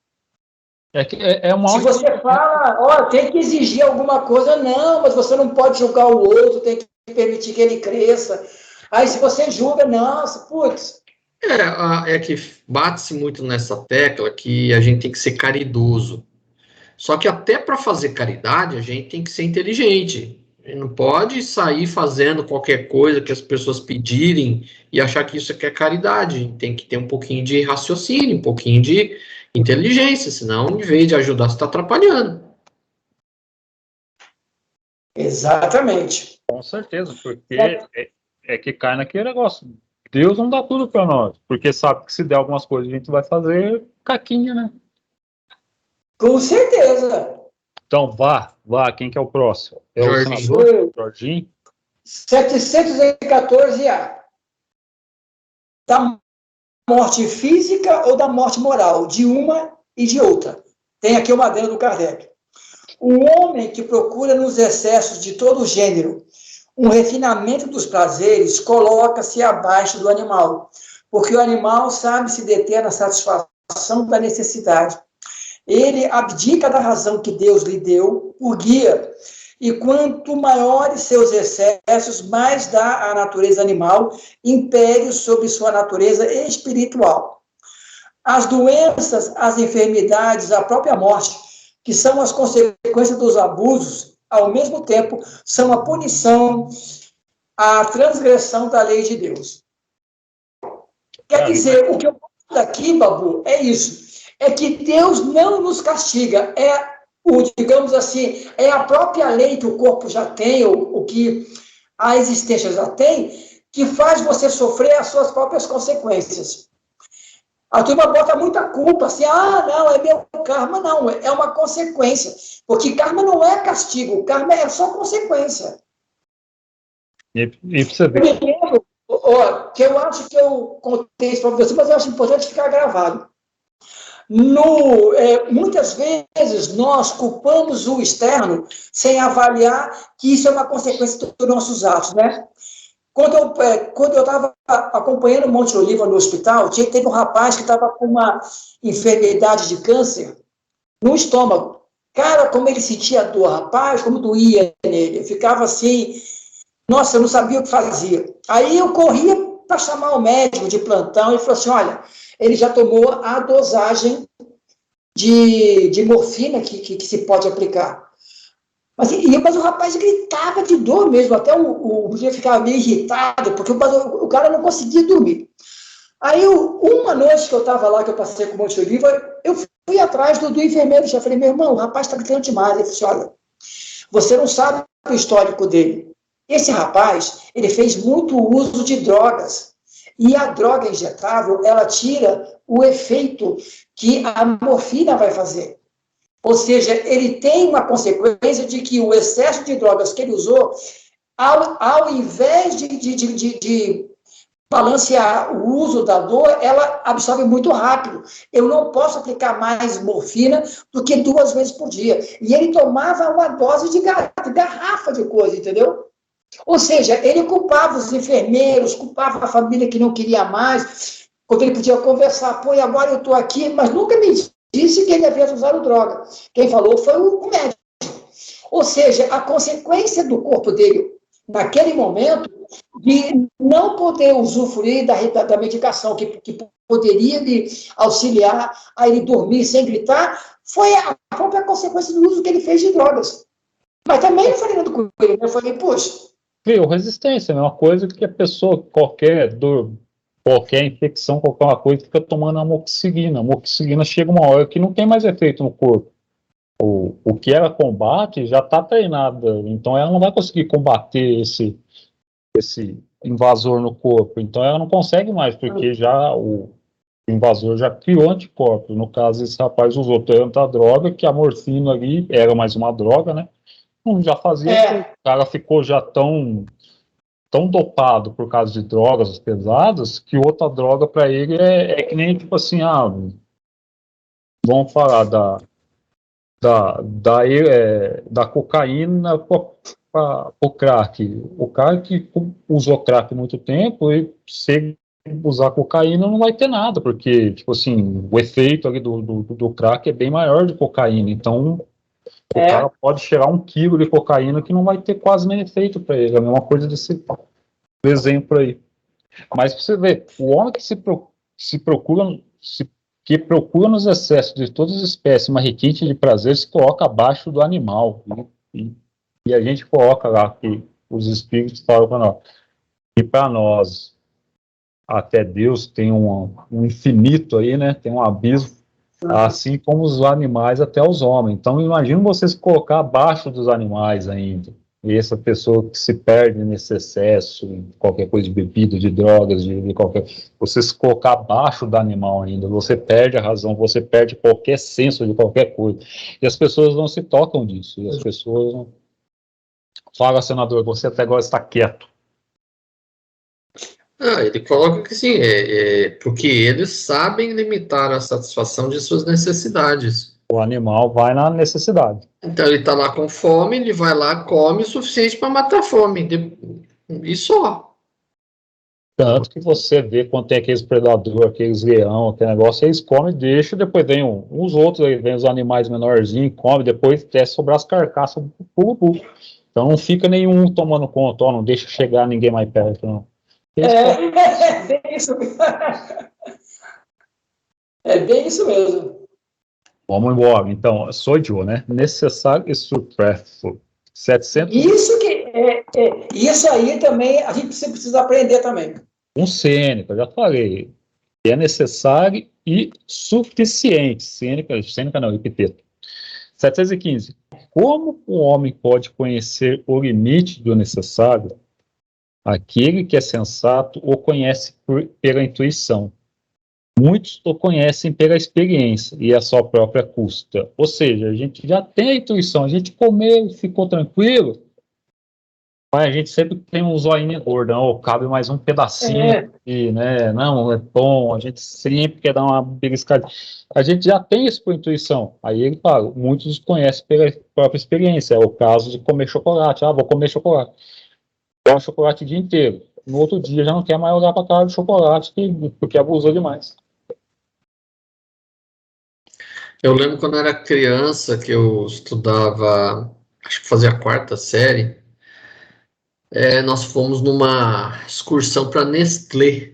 Se você fala, tem que exigir alguma coisa, não, mas você não pode julgar o outro, tem que permitir que ele cresça. Aí se você julga, nossa, putz. É que bate-se muito nessa tecla que a gente tem que ser caridoso. Só que até para fazer caridade, a gente tem que ser inteligente. A gente não pode sair fazendo qualquer coisa que as pessoas pedirem e achar que isso aqui é caridade. A gente tem que ter um pouquinho de raciocínio, um pouquinho de inteligência, senão, em vez de ajudar, você está atrapalhando. Exatamente. Com certeza, porque é que cai naquele negócio. Deus não dá tudo para nós, porque sabe que se der algumas coisas a gente vai fazer caquinha, né? Com certeza. Então, vá, quem que é o próximo? É o Jorginho. senador Jorginho? 714A. Da morte física ou da morte moral, de uma e de outra. Tem aqui uma adendo do Kardec. O homem que procura nos excessos de todo gênero um refinamento dos prazeres coloca-se abaixo do animal, porque o animal sabe se deter na satisfação da necessidade. Ele abdica da razão que Deus lhe deu por guia, e quanto maiores seus excessos, mais dá à natureza animal império sobre sua natureza espiritual. As doenças, as enfermidades, a própria morte, que são as consequências dos abusos, ao mesmo tempo, são a punição, a transgressão da lei de Deus. Quer dizer, o que eu falo aqui, Babu, é isso. É que Deus não nos castiga. Digamos assim, é a própria lei que o corpo já tem, o que a existência já tem, que faz você sofrer as suas próprias consequências. A turma bota muita culpa, assim, não, é meu karma, não, é uma consequência. Porque karma não é castigo, karma é só consequência. E você vê. Que eu acho que eu contei isso para você, mas eu acho importante ficar gravado. Muitas vezes nós culpamos o externo sem avaliar que isso é uma consequência dos nossos atos, né? Quando eu estava acompanhando o Monte Oliva no hospital, teve um rapaz que estava com uma enfermidade de câncer no estômago. Cara, como ele sentia dor, rapaz, como doía nele. Eu ficava assim, nossa, eu não sabia o que fazia. Aí eu corria para chamar o médico de plantão e falou assim, olha, ele já tomou a dosagem de morfina que se pode aplicar. Mas o rapaz gritava de dor mesmo, até o dia ficava meio irritado, porque o cara não conseguia dormir. Aí, uma noite que eu estava lá, que eu passei com o Monte Oliva, eu fui atrás do enfermeiro, já falei, meu irmão, o rapaz está gritando demais. Ele falou assim, olha, você não sabe o histórico dele. Esse rapaz, ele fez muito uso de drogas, e a droga injetável, ela tira o efeito que a morfina vai fazer. Ou seja, ele tem uma consequência de que o excesso de drogas que ele usou, ao invés de balancear o uso da dor, ela absorve muito rápido. Eu não posso aplicar mais morfina do que 2 vezes por dia. E ele tomava uma dose de garrafa de coisa, entendeu? Ou seja, ele culpava os enfermeiros, culpava a família que não queria mais, quando ele podia conversar, pô, e agora eu estou aqui, mas nunca me disse que ele havia usado droga. Quem falou foi o médico. Ou seja, a consequência do corpo dele, naquele momento, de não poder usufruir da medicação que poderia lhe auxiliar a ele dormir sem gritar, foi a própria consequência do uso que ele fez de drogas. Mas também não falei nada com ele, né? Eu falei, poxa... Criou resistência, é uma coisa que a pessoa, qualquer dor, qualquer infecção, qualquer uma coisa, fica tomando amoxicilina. A amoxicilina chega uma hora que não tem mais efeito no corpo. O que ela combate já está treinada, então ela não vai conseguir combater esse invasor no corpo. Então ela não consegue mais, porque já o invasor já criou anticorpos. No caso, esse rapaz usou tanta droga que a morfina ali era mais uma droga, né? Já fazia, o cara ficou já tão dopado por causa de drogas pesadas, que outra droga para ele é que nem, tipo assim, vamos falar da cocaína para o crack. O cara que usou crack há muito tempo, e se usar cocaína não vai ter nada, porque, tipo assim, o efeito ali do crack é bem maior de cocaína, então... O cara pode cheirar 1 quilo de cocaína que não vai ter quase nem efeito para ele. É a mesma coisa desse exemplo aí. Mas você vê, o homem que procura nos excessos de todas as espécies uma requinte de prazer se coloca abaixo do animal. E a gente coloca lá que os espíritos falam para nós. E para nós, até Deus tem um infinito aí, né? Tem um abismo. Assim como os animais até os homens. Então, imagina você se colocar abaixo dos animais ainda. E essa pessoa que se perde nesse excesso, em qualquer coisa de bebida, de drogas, de qualquer... Você se colocar abaixo do animal ainda, você perde a razão, você perde qualquer senso de qualquer coisa. E as pessoas não se tocam disso. E as pessoas não... Fala, senador, você até agora está quieto. Ele coloca que sim, porque eles sabem limitar a satisfação de suas necessidades. O animal vai na necessidade. Então ele está lá com fome, ele vai lá, come o suficiente para matar a fome. E só. Tanto que você vê quando tem aqueles predadores, aqueles leão, aquele negócio, eles comem, deixam, depois vem uns outros, aí vem os animais menorzinhos, come, depois até sobrar as carcaças do pulo. Então não fica nenhum tomando conta, ó, não deixa chegar ninguém mais perto, não. É bem isso mesmo. É bem isso mesmo. Vamos embora. Então, sou eu, né? Necessário e supérfluo. 700... Isso aí também a gente precisa aprender também. Um cênica, eu já falei. É necessário e suficiente. Cênica não, epiteto. 715. Como o homem pode conhecer o limite do necessário? Aquele que é sensato o conhece pela intuição. Muitos o conhecem pela experiência e a sua própria custa. Ou seja, a gente já tem a intuição, a gente comeu, ficou tranquilo, mas a gente sempre tem um zoinho gordo, não, cabe mais um pedacinho, e, né, não, é bom, a gente sempre quer dar uma beliscada. A gente já tem isso por intuição. Aí ele fala, muitos conhecem pela própria experiência. É o caso de comer chocolate. Vou comer chocolate. Come chocolate o dia inteiro. No outro dia já não quer mais olhar para a cara do chocolate porque abusou demais. Eu lembro quando eu era criança, que eu estudava, acho que fazia a 4ª série, nós fomos numa excursão para Nestlé.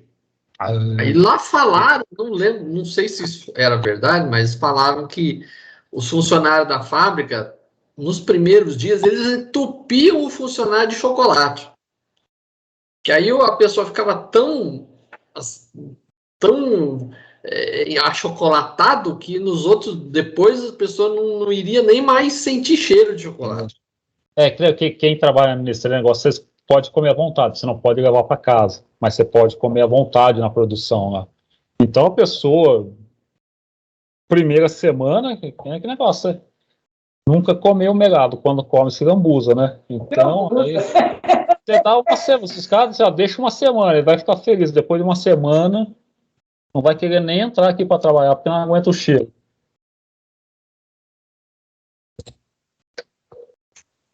Aí lá falaram, não lembro, não sei se isso era verdade, mas falaram que os funcionários da fábrica, nos primeiros dias, eles entupiam o funcionário de chocolate. Que aí a pessoa ficava tão achocolatado que nos outros, depois a pessoa não iria nem mais sentir cheiro de chocolate. Creio que quem trabalha nesse negócio, você pode comer à vontade, você não pode levar para casa, mas você pode comer à vontade na produção lá. Então a pessoa, primeira semana, que negócio, nunca comeu melado, quando come se lambuza, né? Então, aí, você dá uma semana, os caras já deixam uma semana, ele vai ficar feliz, depois de uma semana, não vai querer nem entrar aqui para trabalhar, porque não aguenta o cheiro.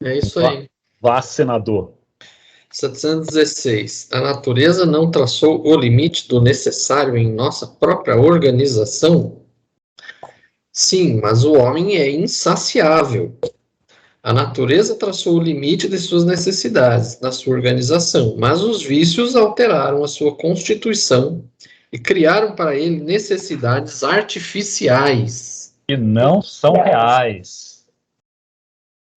É isso aí. Vá, senador. 716. A natureza não traçou o limite do necessário em nossa própria organização? Sim, mas o homem é insaciável. A natureza traçou o limite de suas necessidades na sua organização, mas os vícios alteraram a sua constituição e criaram para ele necessidades artificiais. Que não são reais.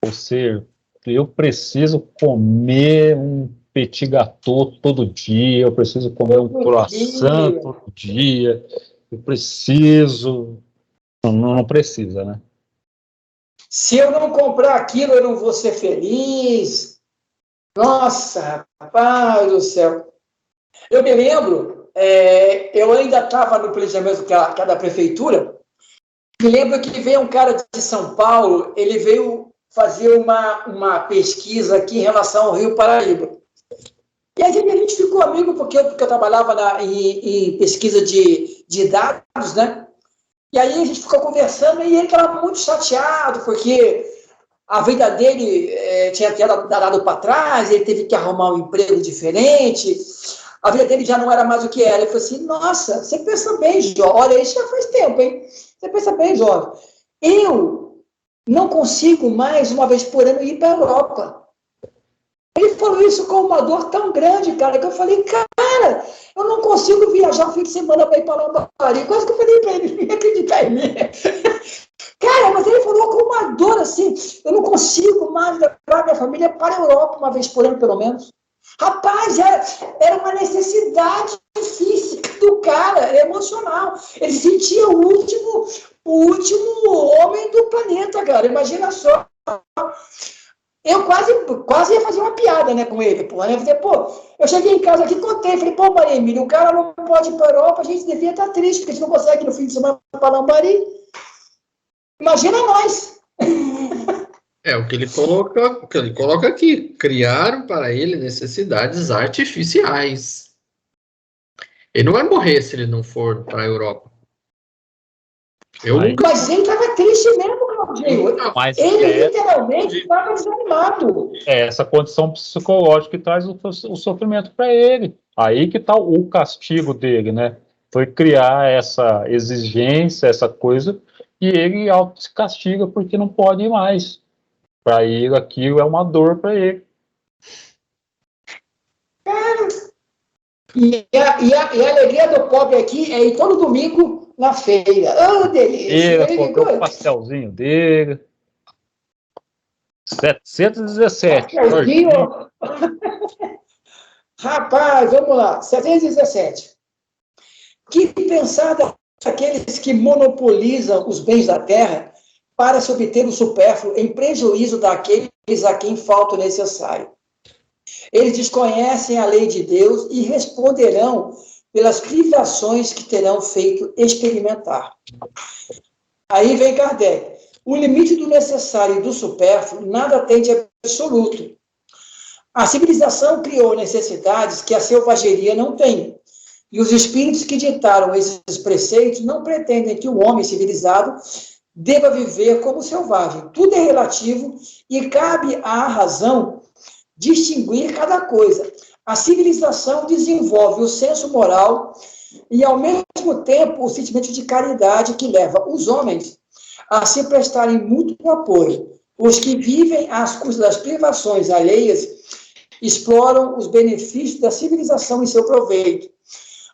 Ou seja, eu preciso comer um petit gâteau todo dia, eu preciso comer um croissant todo dia, eu preciso... Não precisa, né? Se eu não comprar aquilo, eu não vou ser feliz. Nossa, rapaz do céu. Eu me lembro, eu ainda estava no planejamento que é da prefeitura, me lembro que veio um cara de São Paulo, ele veio fazer uma pesquisa aqui em relação ao Rio Paraíba. E a gente ficou amigo porque eu trabalhava em pesquisa de dados, né? E aí a gente ficou conversando e ele estava muito chateado porque a vida dele tinha dado para trás, ele teve que arrumar um emprego diferente, a vida dele já não era mais o que era. Ele falou assim, nossa, você pensa bem, jovem, olha, isso já faz tempo, hein? Você pensa bem, jovem. Eu não consigo mais, uma vez por ano, ir para a Europa. Ele falou isso com uma dor tão grande, cara, que eu falei, cara, eu não consigo viajar um fim de semana para ir para Lambari. Quase que eu falei para ele, não acreditar em mim. Cara, mas ele falou com uma dor assim, eu não consigo mais levar minha família para a Europa uma vez por ano, pelo menos. Rapaz, era uma necessidade física do cara, emocional. Ele sentia o último homem do planeta, cara, imagina só. Eu quase ia fazer uma piada, né, com ele, pô. Né? Eu falei, pô, eu cheguei em casa aqui, contei, falei, pô, Maria Emília, o cara não pode ir para a Europa, a gente devia estar triste, porque a gente não consegue ir no fim de semana para Lambari. Imagina nós. O que ele coloca aqui. Criaram para ele necessidades artificiais. Ele não vai morrer se ele não for para a Europa. Mas ele estava triste mesmo, Claudinho. Ele literalmente estava desanimado. É essa condição psicológica que traz o sofrimento para ele. Aí que está o castigo dele, né? Foi criar essa exigência, essa coisa, e ele auto se castiga porque não pode ir mais. Para ele, aquilo é uma dor para ele. Cara, e a alegria do pobre aqui é ir todo domingo na feira. Oh, delícia! Ele comprou o pastelzinho dele. 717. Rapaz, vamos lá. 717. Que pensar daqueles que monopolizam os bens da terra para se obter o supérfluo em prejuízo daqueles a quem falta o necessário. Eles desconhecem a lei de Deus e responderão pelas privações que terão feito experimentar. Aí vem Kardec. O limite do necessário e do supérfluo nada tem de absoluto. A civilização criou necessidades que a selvageria não tem. E os espíritos que ditaram esses preceitos não pretendem que o homem civilizado deva viver como selvagem. Tudo é relativo e cabe à razão distinguir cada coisa. A civilização desenvolve o senso moral e, ao mesmo tempo, o sentimento de caridade que leva os homens a se prestarem mútuo apoio. Os que vivem às custas das privações alheias exploram os benefícios da civilização em seu proveito.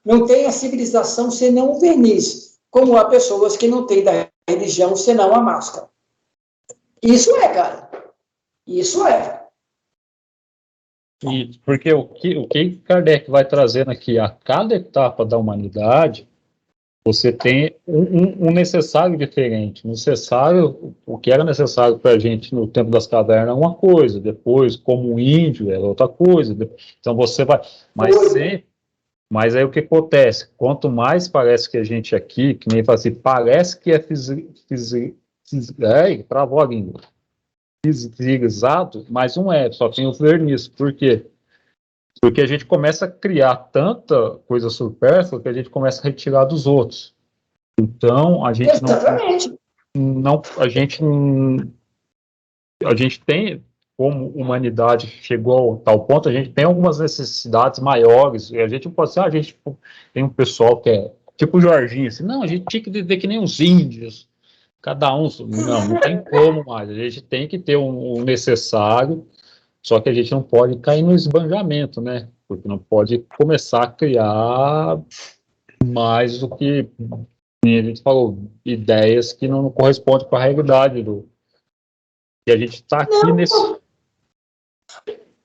Não tem a civilização senão um verniz, como há pessoas que não têm da religião senão a máscara. Isso é, cara. Isso é. E porque o que Kardec vai trazendo aqui, a cada etapa da humanidade, você tem um necessário diferente. O que era necessário para a gente no tempo das cavernas é uma coisa, depois, como um índio, era outra coisa. Então você vai. Mas aí o que acontece? Quanto mais parece que a gente aqui, que nem fala assim, parece que é travou a língua. Fisicalizado, mas não é, só tem o verniz. Por quê? Porque a gente começa a criar tanta coisa supérflua que a gente começa a retirar dos outros. Então, a gente a gente tem, como humanidade chegou a tal ponto, a gente tem algumas necessidades maiores, e a gente não pode ser, a gente tem um pessoal que é tipo o Jorginho, assim, não, a gente tinha que viver que nem os índios, cada um, não tem como mais, a gente tem que ter o necessário, só que a gente não pode cair no esbanjamento, né, porque não pode começar a criar mais do que a gente falou, ideias que não correspondem com a realidade do que a gente está aqui nesse...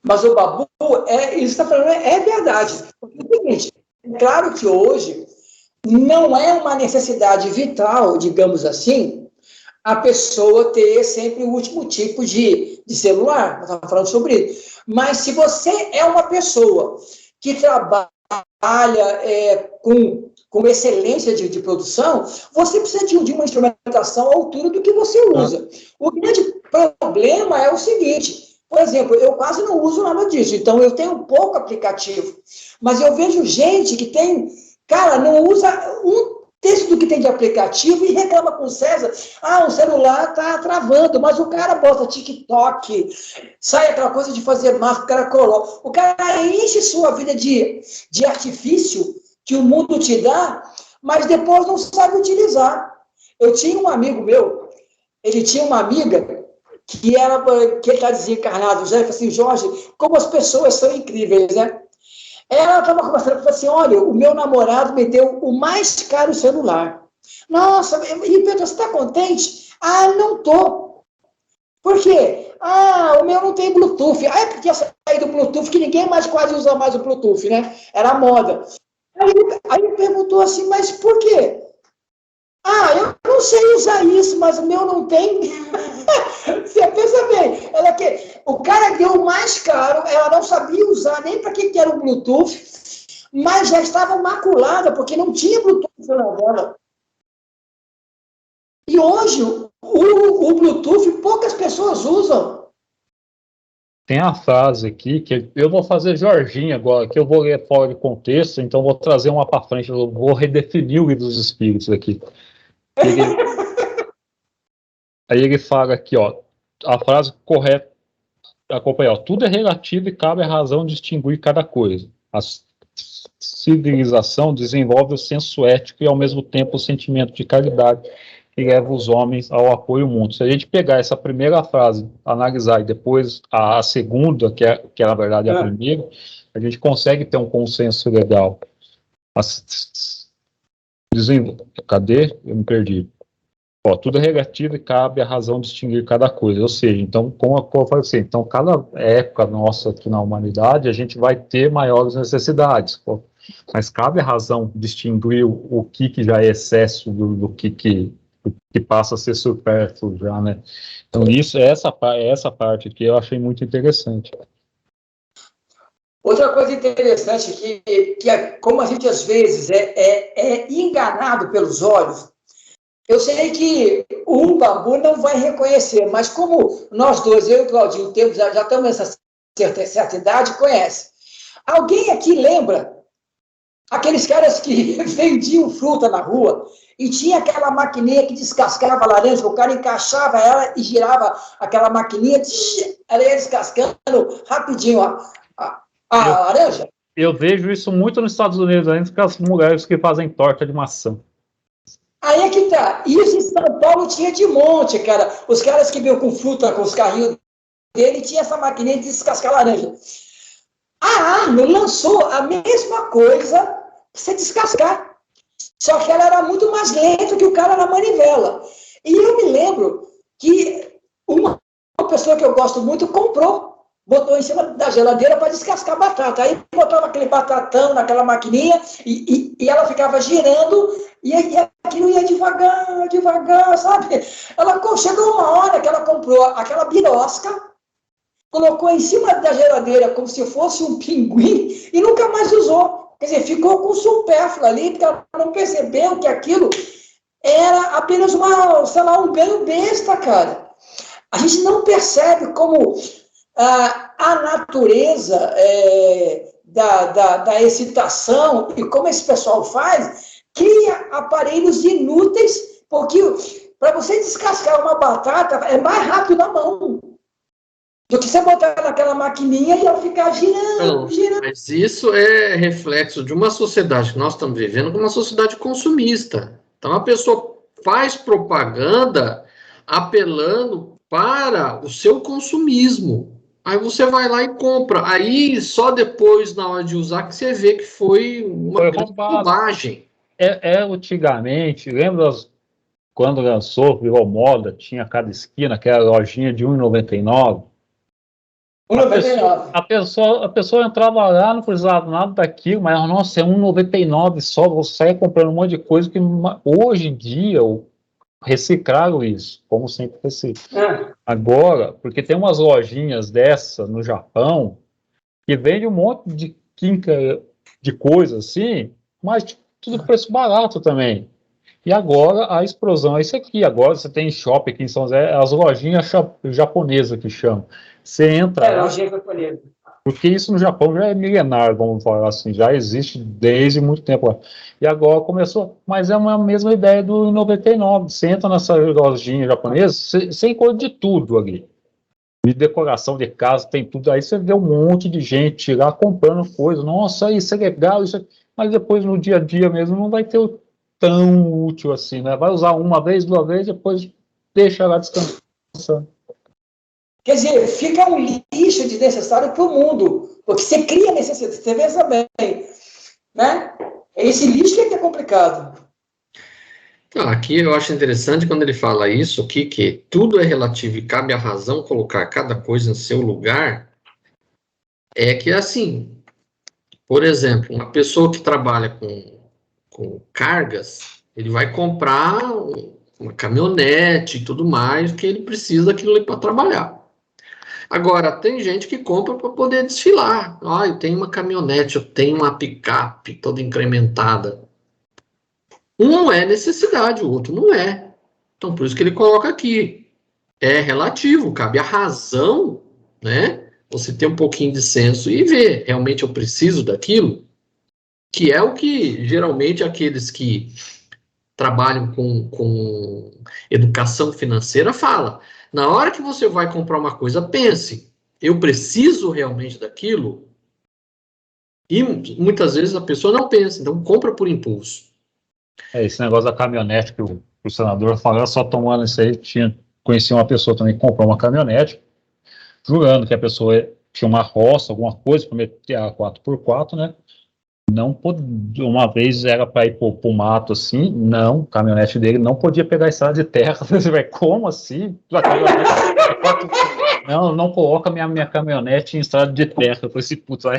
Mas o Babu, isso está falando, é verdade. Porque é o seguinte, claro que hoje não é uma necessidade vital, digamos assim, a pessoa ter sempre o último tipo de celular, nós estamos falando sobre isso. Mas se você é uma pessoa que trabalha com excelência de produção, você precisa de uma instrumentação à altura do que você usa. O grande problema é o seguinte, por exemplo, eu quase não uso nada disso, então eu tenho pouco aplicativo, mas eu vejo gente que tem, cara, não usa um terço do que tem de aplicativo e reclama com o César, o celular está travando, mas o cara bota TikTok, sai aquela coisa de fazer máscara, o cara coloca, o cara enche sua vida de artifício que o mundo te dá, mas depois não sabe utilizar. Eu tinha um amigo meu, ele tinha uma amiga que ele está desencarnado já, ele falou assim, Jorge, como as pessoas são incríveis, né? Ela estava conversando, falou assim, olha, o meu namorado me deu o mais caro celular. Nossa, e Pedro, você está contente? Não estou. Por quê? O meu não tem Bluetooth. É porque ia sair do Bluetooth, que ninguém mais quase usa mais o Bluetooth, né? Era a moda. Aí ele perguntou assim, mas por quê? Eu não sei usar isso, mas o meu não tem. Você pensa bem, o cara deu o mais caro, ela não sabia usar nem para que era o Bluetooth, mas já estava maculada, porque não tinha Bluetooth na dela. E hoje, o Bluetooth, poucas pessoas usam. Tem a frase aqui, que eu vou fazer Jorginho agora, que eu vou ler fora de contexto, então vou trazer uma para frente, eu vou redefinir o livro dos espíritos aqui. Aí ele fala aqui, ó, a frase correta, acompanhar, tudo é relativo e cabe à razão distinguir cada coisa. A civilização desenvolve o senso ético e, ao mesmo tempo, o sentimento de caridade que leva os homens ao apoio mútuo. Se a gente pegar essa primeira frase, analisar e depois a segunda, que é na verdade a primeira, a gente consegue ter um consenso legal. Cadê? Eu me perdi. Ó, tudo é relativo e cabe à razão distinguir cada coisa. Ou seja, então, como eu falei assim, então, cada época nossa aqui na humanidade, a gente vai ter maiores necessidades. Pô, mas cabe à razão distinguir o que já é excesso do que passa a ser supérfluo já, né? Então, essa parte aqui eu achei muito interessante. Outra coisa interessante que é, como a gente às vezes é enganado pelos olhos, eu sei que o Bambu não vai reconhecer, mas como nós dois, eu e o Claudinho, já estamos nessa certa idade, conhece. Alguém aqui lembra aqueles caras que vendiam fruta na rua e tinha aquela maquininha que descascava a laranja, o cara encaixava ela e girava aquela maquininha, ela ia descascando rapidinho a laranja? Eu vejo isso muito nos Estados Unidos, ainda com as mulheres que fazem torta de maçã. Aí é que tá. Isso em São Paulo tinha de monte, cara. Os caras que vinham com fruta, com os carrinhos dele, tinha essa maquininha de descascar laranja. A Arno lançou a mesma coisa pra você descascar. Só que ela era muito mais lenta que o cara na manivela. E eu me lembro que uma pessoa que eu gosto muito comprou, botou em cima da geladeira para descascar batata. Aí botava aquele batatão naquela maquininha e ela ficava girando e aquilo ia devagar, devagar, sabe? Chegou uma hora que ela comprou aquela birosca, colocou em cima da geladeira como se fosse um pinguim e nunca mais usou. Quer dizer, ficou com supérfluo ali, porque ela não percebeu que aquilo era apenas um ganho besta, cara. A gente não percebe como a natureza da excitação e como esse pessoal faz, cria aparelhos inúteis, porque para você descascar uma batata é mais rápido na mão do que você botar naquela maquininha e ela ficar girando. Mas isso é reflexo de uma sociedade que nós estamos vivendo, uma sociedade consumista. Então a pessoa faz propaganda apelando para o seu consumismo. Aí você vai lá e compra. Aí só depois, na hora de usar, que você vê que foi uma bobagem. Antigamente, lembra quando lançou, virou moda, tinha cada esquina, aquela lojinha de R$1,99? A pessoa entrava lá, não precisava nada daquilo, mas, nossa, é R$1,99 só, você sai comprando um monte de coisa que hoje em dia reciclaram isso, como sempre reciclam. Agora, porque tem umas lojinhas dessa no Japão que vende um monte de quinca de coisa assim, mas tudo preço barato também. E agora a explosão é isso aqui. Agora você tem shopping aqui em São José, as lojinhas japonesas que chamam. Você entra lá, lojinha japonesa. porque isso no Japão já é milenar, vamos falar assim, já existe desde muito tempo lá. E agora começou, mas é uma mesma ideia do 99. Você entra nessa lojinha japonesa, você encontra de tudo ali. De decoração de casa, tem tudo. Aí você vê um monte de gente lá comprando coisa. Nossa, isso é legal, isso é... Mas depois no dia a dia mesmo não vai ter tão útil assim, né? Vai usar uma vez, 2 vezes, depois deixa lá descansando. Quer dizer, fica um lixo desnecessário para o mundo, porque você cria necessidade, você pensa bem, né? Esse lixo que é complicado. Aqui eu acho interessante quando ele fala isso, que tudo é relativo e cabe à razão colocar cada coisa em seu lugar, é que assim, por exemplo, uma pessoa que trabalha com cargas, ele vai comprar uma caminhonete e tudo mais, que ele precisa daquilo ali para trabalhar. Agora, tem gente que compra para poder desfilar. Ah, eu tenho uma caminhonete, eu tenho uma picape toda incrementada. Um é necessidade, o outro não é. Então, por isso que ele coloca aqui. É relativo, cabe a razão, né? Você ter um pouquinho de senso e ver, realmente eu preciso daquilo? Que é o que, geralmente, aqueles que trabalham com educação financeira fala. Na hora que você vai comprar uma coisa, pense, eu preciso realmente daquilo? E muitas vezes a pessoa não pensa, então compra por impulso. Esse negócio da caminhonete que o senador falou, só tomando isso aí, conheci uma pessoa também que comprou uma caminhonete, jurando que a pessoa tinha uma roça, alguma coisa, para meter a 4x4, né? Não uma vez era para ir para o mato assim, não, o caminhonete dele não podia pegar a estrada de terra. Você vai, como assim? Não coloca minha caminhonete em estrada de terra. Eu falei assim, putz, aí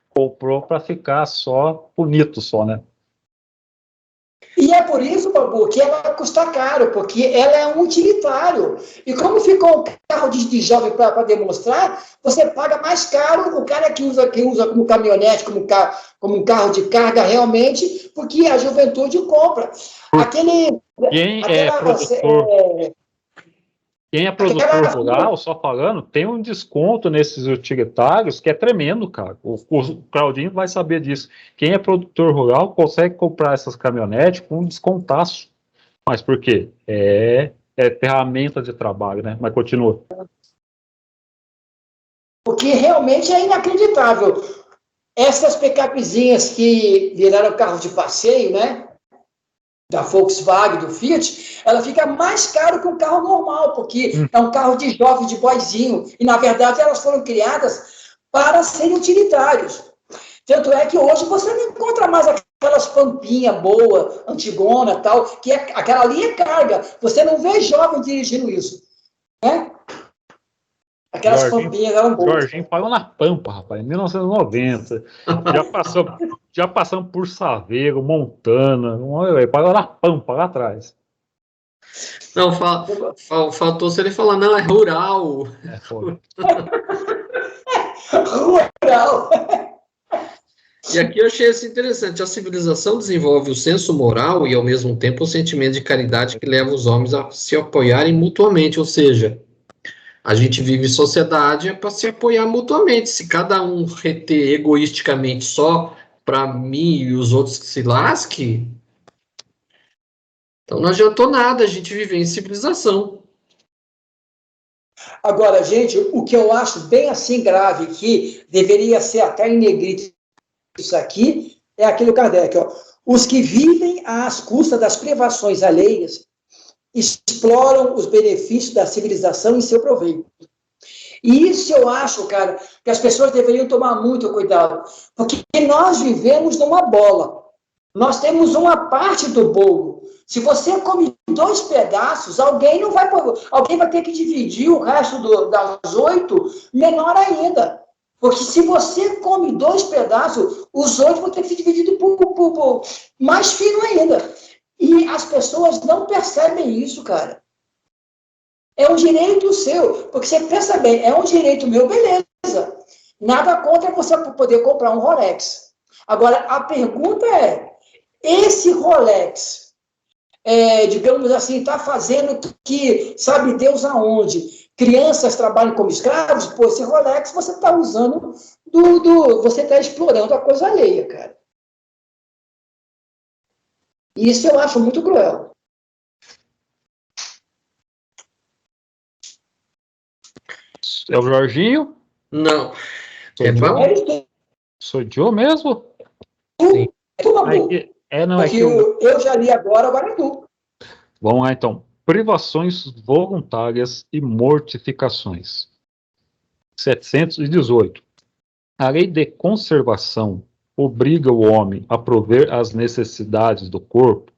comprou para ficar só bonito, só, né? E é por isso, Babu, que ela custa caro, porque ela é um utilitário. E como ficou um carro de jovem para demonstrar, você paga mais caro o cara que usa como caminhonete, como um carro de carga realmente, porque a juventude compra. Quem é produtor rural, só falando, tem um desconto nesses utilitários que é tremendo, cara. O Claudinho vai saber disso. Quem é produtor rural consegue comprar essas caminhonetes com um descontaço. Mas por quê? É ferramenta de trabalho, né? Mas continua. Porque realmente é inacreditável. Essas picapezinhas que viraram carro de passeio, né? Da Volkswagen, do Fiat, ela fica mais caro que um carro normal, porque é um carro de jovem, de boizinho, e na verdade elas foram criadas para serem utilitários. Tanto é que hoje você não encontra mais aquelas pampinhas boas, antigona, tal, que aquela ali é carga. Você não vê jovem dirigindo isso, né? Aquelas pampinhas eram boas. Jorginho parou na Pampa, rapaz, em 1990. Já passamos por Saveiro, Montana. Parou na Pampa, lá atrás. Não, faltou se ele falar, não, é rural. É foda. Rural. E aqui eu achei isso interessante. A civilização desenvolve o senso moral e, ao mesmo tempo, o sentimento de caridade que leva os homens a se apoiarem mutuamente. Ou seja, a gente vive em sociedade para se apoiar mutuamente. Se cada um reter egoisticamente só para mim e os outros que se lasque, então não adiantou nada a gente viver em civilização. Agora, gente, o que eu acho bem assim grave, que deveria ser até em negrito isso aqui, é aquilo Kardec, ó. Os que vivem às custas das privações alheias exploram os benefícios da civilização em seu proveito. E isso eu acho, cara, que as pessoas deveriam tomar muito cuidado, porque nós vivemos numa bola. Nós temos uma parte do bolo. Se você come 2 pedaços, alguém vai ter que dividir o resto das 8, menor ainda. Porque se você come 2 pedaços, os 8 vão ter que ser divididos por mais fino ainda. E as pessoas não percebem isso, cara. É um direito seu. Porque você pensa bem, é um direito meu, beleza. Nada contra você poder comprar um Rolex. Agora, a pergunta é, esse Rolex, digamos assim, está fazendo que, sabe Deus aonde, crianças trabalham como escravos? Pô, esse Rolex você está usando, você está explorando a coisa alheia, cara. Isso eu acho muito cruel. É o Jorginho? Não. Sou Joe mesmo? Sim. Eu já li agora é tu. Vamos lá, então. Privações voluntárias e mortificações. 718. A lei de conservação obriga o homem a prover as necessidades do corpo?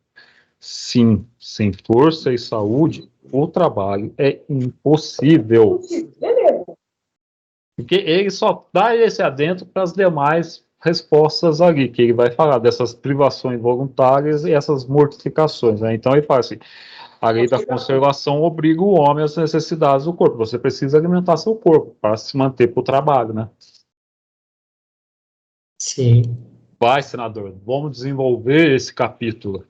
Sim, sem força e saúde, o trabalho é impossível. Beleza. Porque ele só dá esse adentro para as demais respostas ali, que ele vai falar dessas privações voluntárias e essas mortificações, né? Então ele fala assim, A lei da conservação obriga o homem às necessidades do corpo. Você precisa alimentar seu corpo para se manter para o trabalho, né? Sim. Vai, senador, vamos desenvolver esse capítulo.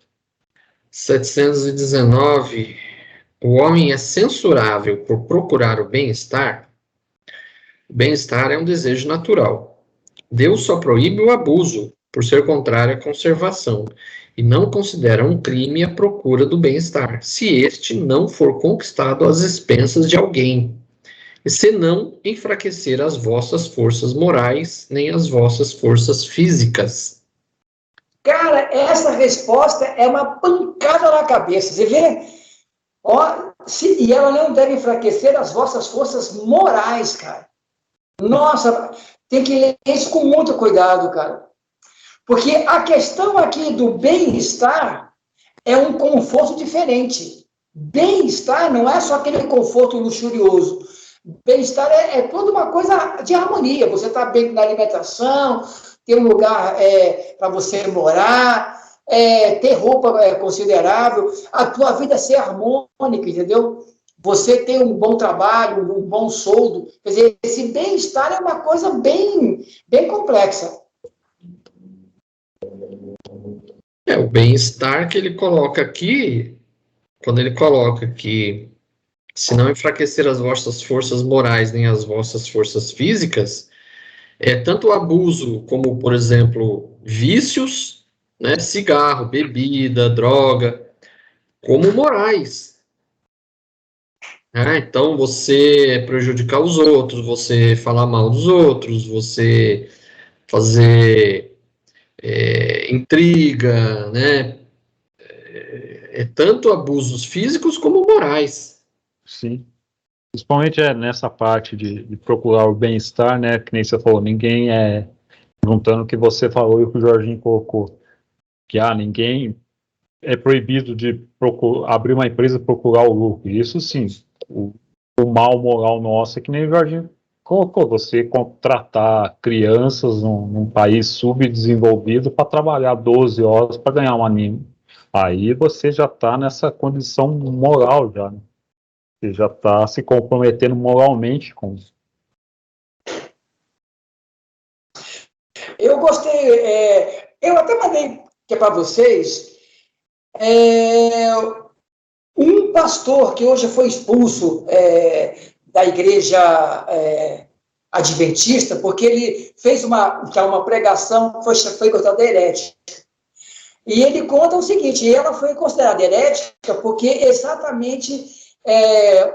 719. O homem é censurável por procurar o bem-estar? O bem-estar é um desejo natural. Deus só proíbe o abuso, por ser contrário à conservação, e não considera um crime a procura do bem-estar, se este não for conquistado às expensas de alguém, e se não enfraquecer as vossas forças morais, nem as vossas forças físicas. Cara, essa resposta é uma pancada na cabeça. Você vê? Ó, e ela não deve enfraquecer as vossas forças morais, cara. Nossa, tem que ler isso com muito cuidado, cara. Porque a questão aqui do bem-estar é um conforto diferente. Bem-estar não é só aquele conforto luxurioso. Bem-estar é toda uma coisa de harmonia. Você está bem na alimentação, ter um lugar para você morar, ter roupa considerável, a tua vida ser harmônica, entendeu? Você ter um bom trabalho, um bom soldo. Quer dizer, esse bem-estar é uma coisa bem, bem complexa. O bem-estar que ele coloca aqui, quando ele coloca que se não enfraquecer as vossas forças morais nem as vossas forças físicas, tanto o abuso como, por exemplo, vícios, né, cigarro, bebida, droga, como morais. Então, você prejudicar os outros, você falar mal dos outros, você fazer intriga, né? Tanto abusos físicos como morais. Sim. Principalmente nessa parte de procurar o bem-estar, né? Que nem você falou, ninguém juntando o que você falou e o que o Jorginho colocou, que ninguém é proibido de abrir uma empresa e procurar o lucro. Isso sim, o mal moral nosso é que nem o Jorginho colocou, você contratar crianças num país subdesenvolvido para trabalhar 12 horas para ganhar uma mínima. Aí você já está nessa condição moral já, né? Você já está se comprometendo moralmente com isso. Eu gostei, eu até mandei que é para vocês, um pastor que hoje foi expulso da igreja adventista, porque ele fez uma pregação, foi considerada herética. E ele conta o seguinte, ela foi considerada herética porque exatamente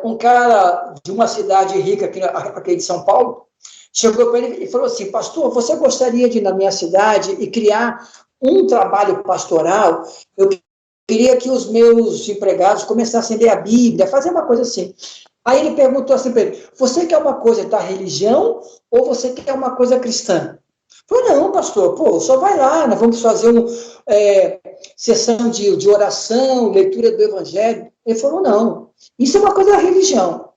um cara de uma cidade rica aqui de São Paulo, chegou para ele e falou assim, pastor, você gostaria de ir na minha cidade e criar um trabalho pastoral? Eu queria que os meus empregados começassem a ler a Bíblia, fazer uma coisa assim. Aí ele perguntou assim para ele, você quer uma coisa da religião ou você quer uma coisa cristã? Falei, não, pastor, só vai lá, nós vamos fazer uma sessão de oração, leitura do evangelho. Ele falou, não, isso é uma coisa da religião.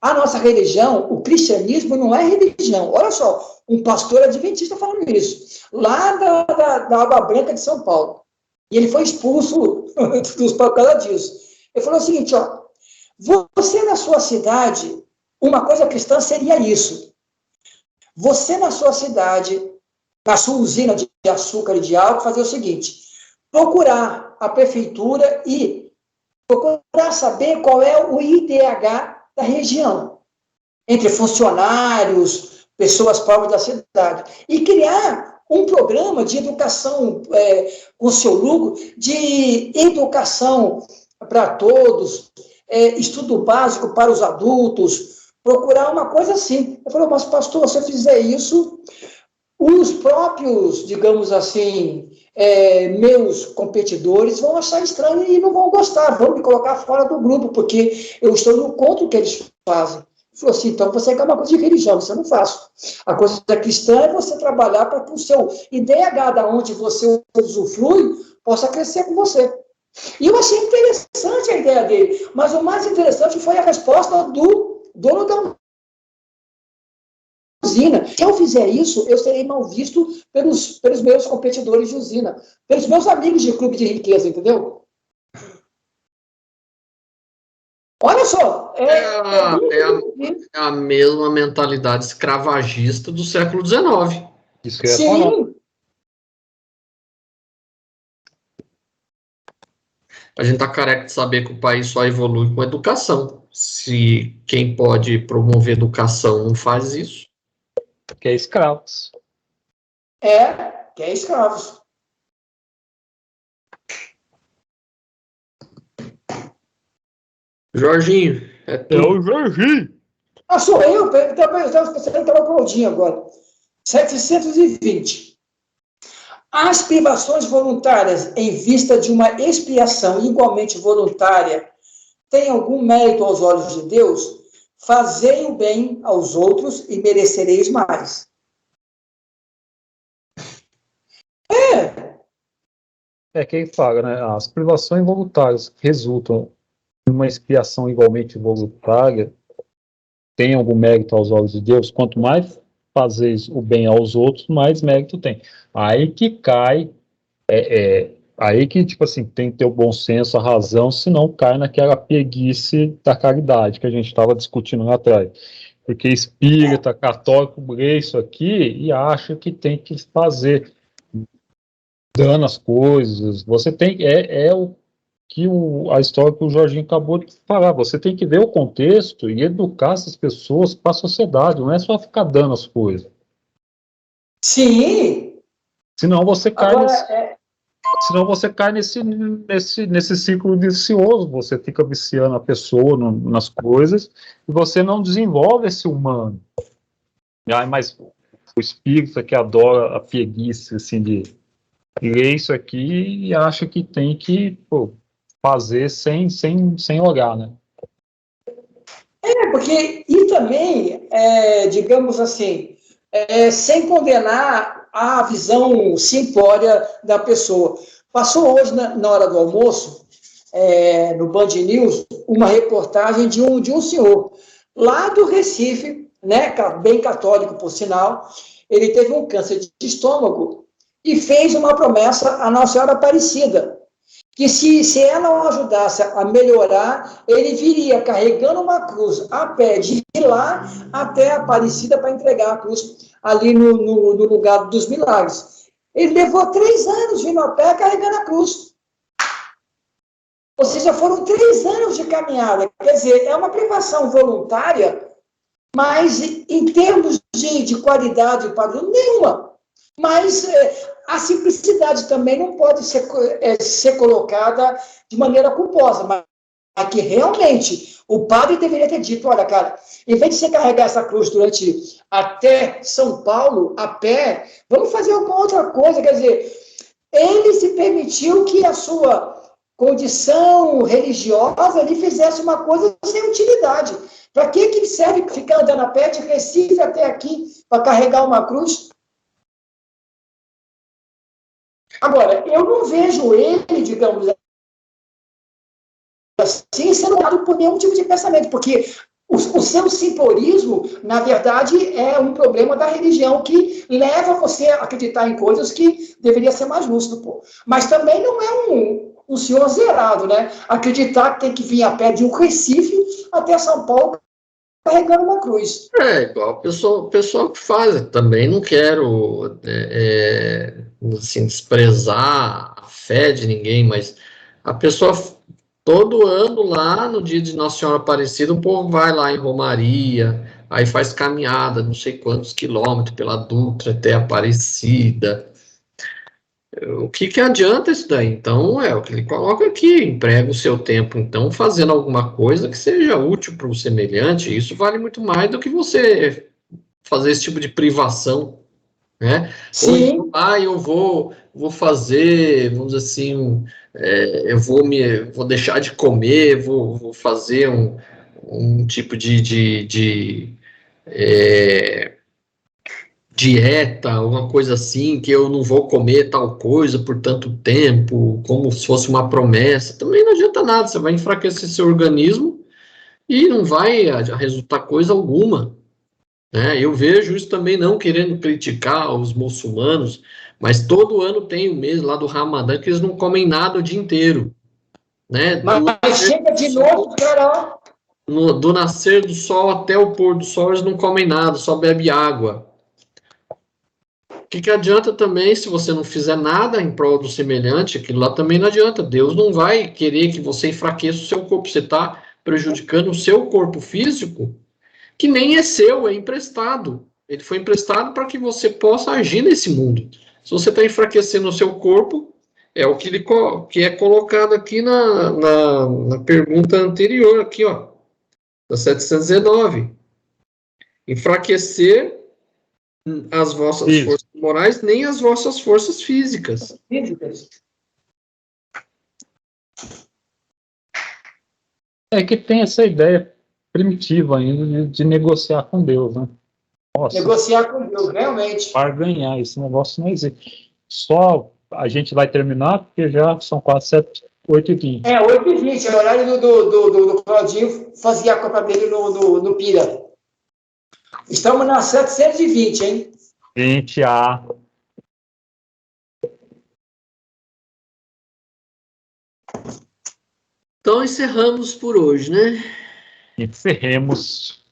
A nossa religião, o cristianismo não é religião. Olha só, um pastor adventista falando isso, lá da Água Branca de São Paulo. E ele foi expulso por causa disso. Ele falou o seguinte, você na sua cidade, uma coisa cristã seria isso. Você na sua cidade, na sua usina de açúcar e de álcool, fazer o seguinte, procurar a prefeitura e procurar saber qual é o IDH da região, entre funcionários, pessoas pobres da cidade, e criar um programa de educação com seu lucro, de educação para todos, estudo básico para os adultos, procurar uma coisa assim. Eu falei, mas pastor, se eu fizer isso, os próprios, digamos assim, meus competidores vão achar estranho e não vão gostar, vão me colocar fora do grupo, porque eu estou no contra o que eles fazem. Ele falou assim, então você quer uma coisa de religião, isso eu não faço. A coisa cristã é você trabalhar para que o seu IDH, da onde você usufrui, possa crescer com você. E eu achei interessante a ideia dele, mas o mais interessante foi a resposta do dono da usina. Se eu fizer isso, eu serei mal visto pelos meus competidores de usina, pelos meus amigos de clube de riqueza, entendeu? Olha só, É a mesma mentalidade escravagista do século XIX. Isso que eu ia falar. sim, A gente está careca de saber que o país só evolui com educação. Se quem pode promover educação não faz isso. Que é escravos. que é escravos. Jorginho, é É tu. o Jorginho. Ah, sou eu, também estava pensando que estava Claudinho agora. 720. As privações voluntárias em vista de uma expiação igualmente voluntária têm algum mérito aos olhos de Deus? Fazei o bem aos outros e merecereis mais. É quem fala, né? As privações voluntárias que resultam em uma expiação igualmente voluntária tem algum mérito aos olhos de Deus? Quanto mais fazeis o bem aos outros, mais mérito tem. Aí que cai, aí que, tipo assim, tem que ter o bom senso, a razão, senão cai naquela preguice da caridade que a gente estava discutindo lá atrás. Porque espírita, católico, lê isso aqui e acha que tem que fazer dando as coisas. Você tem, o que a história que o Jorginho acabou de falar. Você tem que ver o contexto e educar essas pessoas para a sociedade, não é só ficar dando as coisas. Sim. Senão você cai Agora, nesse ciclo vicioso, você fica viciando a pessoa nas coisas e você não desenvolve esse humano. Mas o espírita que adora a preguiça, assim, de ler isso aqui e acha que tem que fazer sem olhar, né? porque, e também, digamos assim, sem condenar a visão simplória da pessoa. Passou hoje, na hora do almoço, no Band News, uma reportagem de um senhor, lá do Recife, né, bem católico, por sinal. Ele teve um câncer de estômago e fez uma promessa à Nossa Senhora Aparecida, que se ela o ajudasse a melhorar, ele viria carregando uma cruz a pé de lá até a Aparecida para entregar a cruz ali no lugar dos milagres. Ele levou 3 anos vindo a pé carregando a cruz. Ou seja, foram 3 anos de caminhada. Quer dizer, é uma privação voluntária, mas em termos de qualidade e padrão, nenhuma. Mas a simplicidade também não pode ser colocada de maneira culposa, mas que realmente o padre deveria ter dito, olha, cara, em vez de você carregar essa cruz até São Paulo, a pé, vamos fazer alguma outra coisa. Quer dizer, ele se permitiu que a sua condição religiosa lhe fizesse uma coisa sem utilidade. Para que serve ficar andando a pé de Recife até aqui para carregar uma cruz? Agora, eu não vejo ele, digamos assim, sendo dado por nenhum tipo de pensamento, porque o seu simbolismo, na verdade, é um problema da religião que leva você a acreditar em coisas que deveria ser mais lúcido, pô. Mas também não é um senhor zerado, né? Acreditar que tem que vir a pé de um Recife até São Paulo carregando uma cruz. Igual o pessoal que faz. Eu também não quero assim, desprezar a fé de ninguém, mas a pessoa, todo ano lá no dia de Nossa Senhora Aparecida, o povo vai lá em Romaria, aí faz caminhada, não sei quantos quilômetros pela Dutra até Aparecida. O que adianta isso daí? Então, é o que ele coloca aqui, emprega o seu tempo, então, fazendo alguma coisa que seja útil para o semelhante. Isso vale muito mais do que você fazer esse tipo de privação, né? Sim. Ou então, eu vou fazer, vamos dizer assim, eu vou deixar de comer, vou fazer um tipo de dieta, alguma coisa assim, que eu não vou comer tal coisa por tanto tempo, como se fosse uma promessa. Também não adianta nada, você vai enfraquecer seu organismo e não vai resultar coisa alguma, né? Eu vejo isso também, não querendo criticar os muçulmanos, mas todo ano tem o mês lá do Ramadã que eles não comem nada o dia inteiro, né? Mas chega de novo, cara, do nascer do sol até o pôr do sol, eles não comem nada, só bebem água. O que adianta também se você não fizer nada em prol do semelhante? Aquilo lá também não adianta. Deus não vai querer que você enfraqueça o seu corpo. Você está prejudicando o seu corpo físico, que nem é seu, é emprestado. Ele foi emprestado para que você possa agir nesse mundo. Se você está enfraquecendo o seu corpo, é o que, que é colocado aqui na pergunta anterior, aqui, ó, da 719. Enfraquecer as vossas Isso. forças morais, nem as vossas forças físicas. Físicas. É que tem essa ideia primitiva ainda de negociar com Deus, né? Nossa, Negociar com Deus, realmente. para ganhar, esse negócio não existe. Só a gente vai terminar, porque já são quase 8h20. 8h20, é o horário do Claudinho fazia a compra dele no Pira. Estamos na 720, hein? 20A. Então encerramos por hoje, né? Encerremos.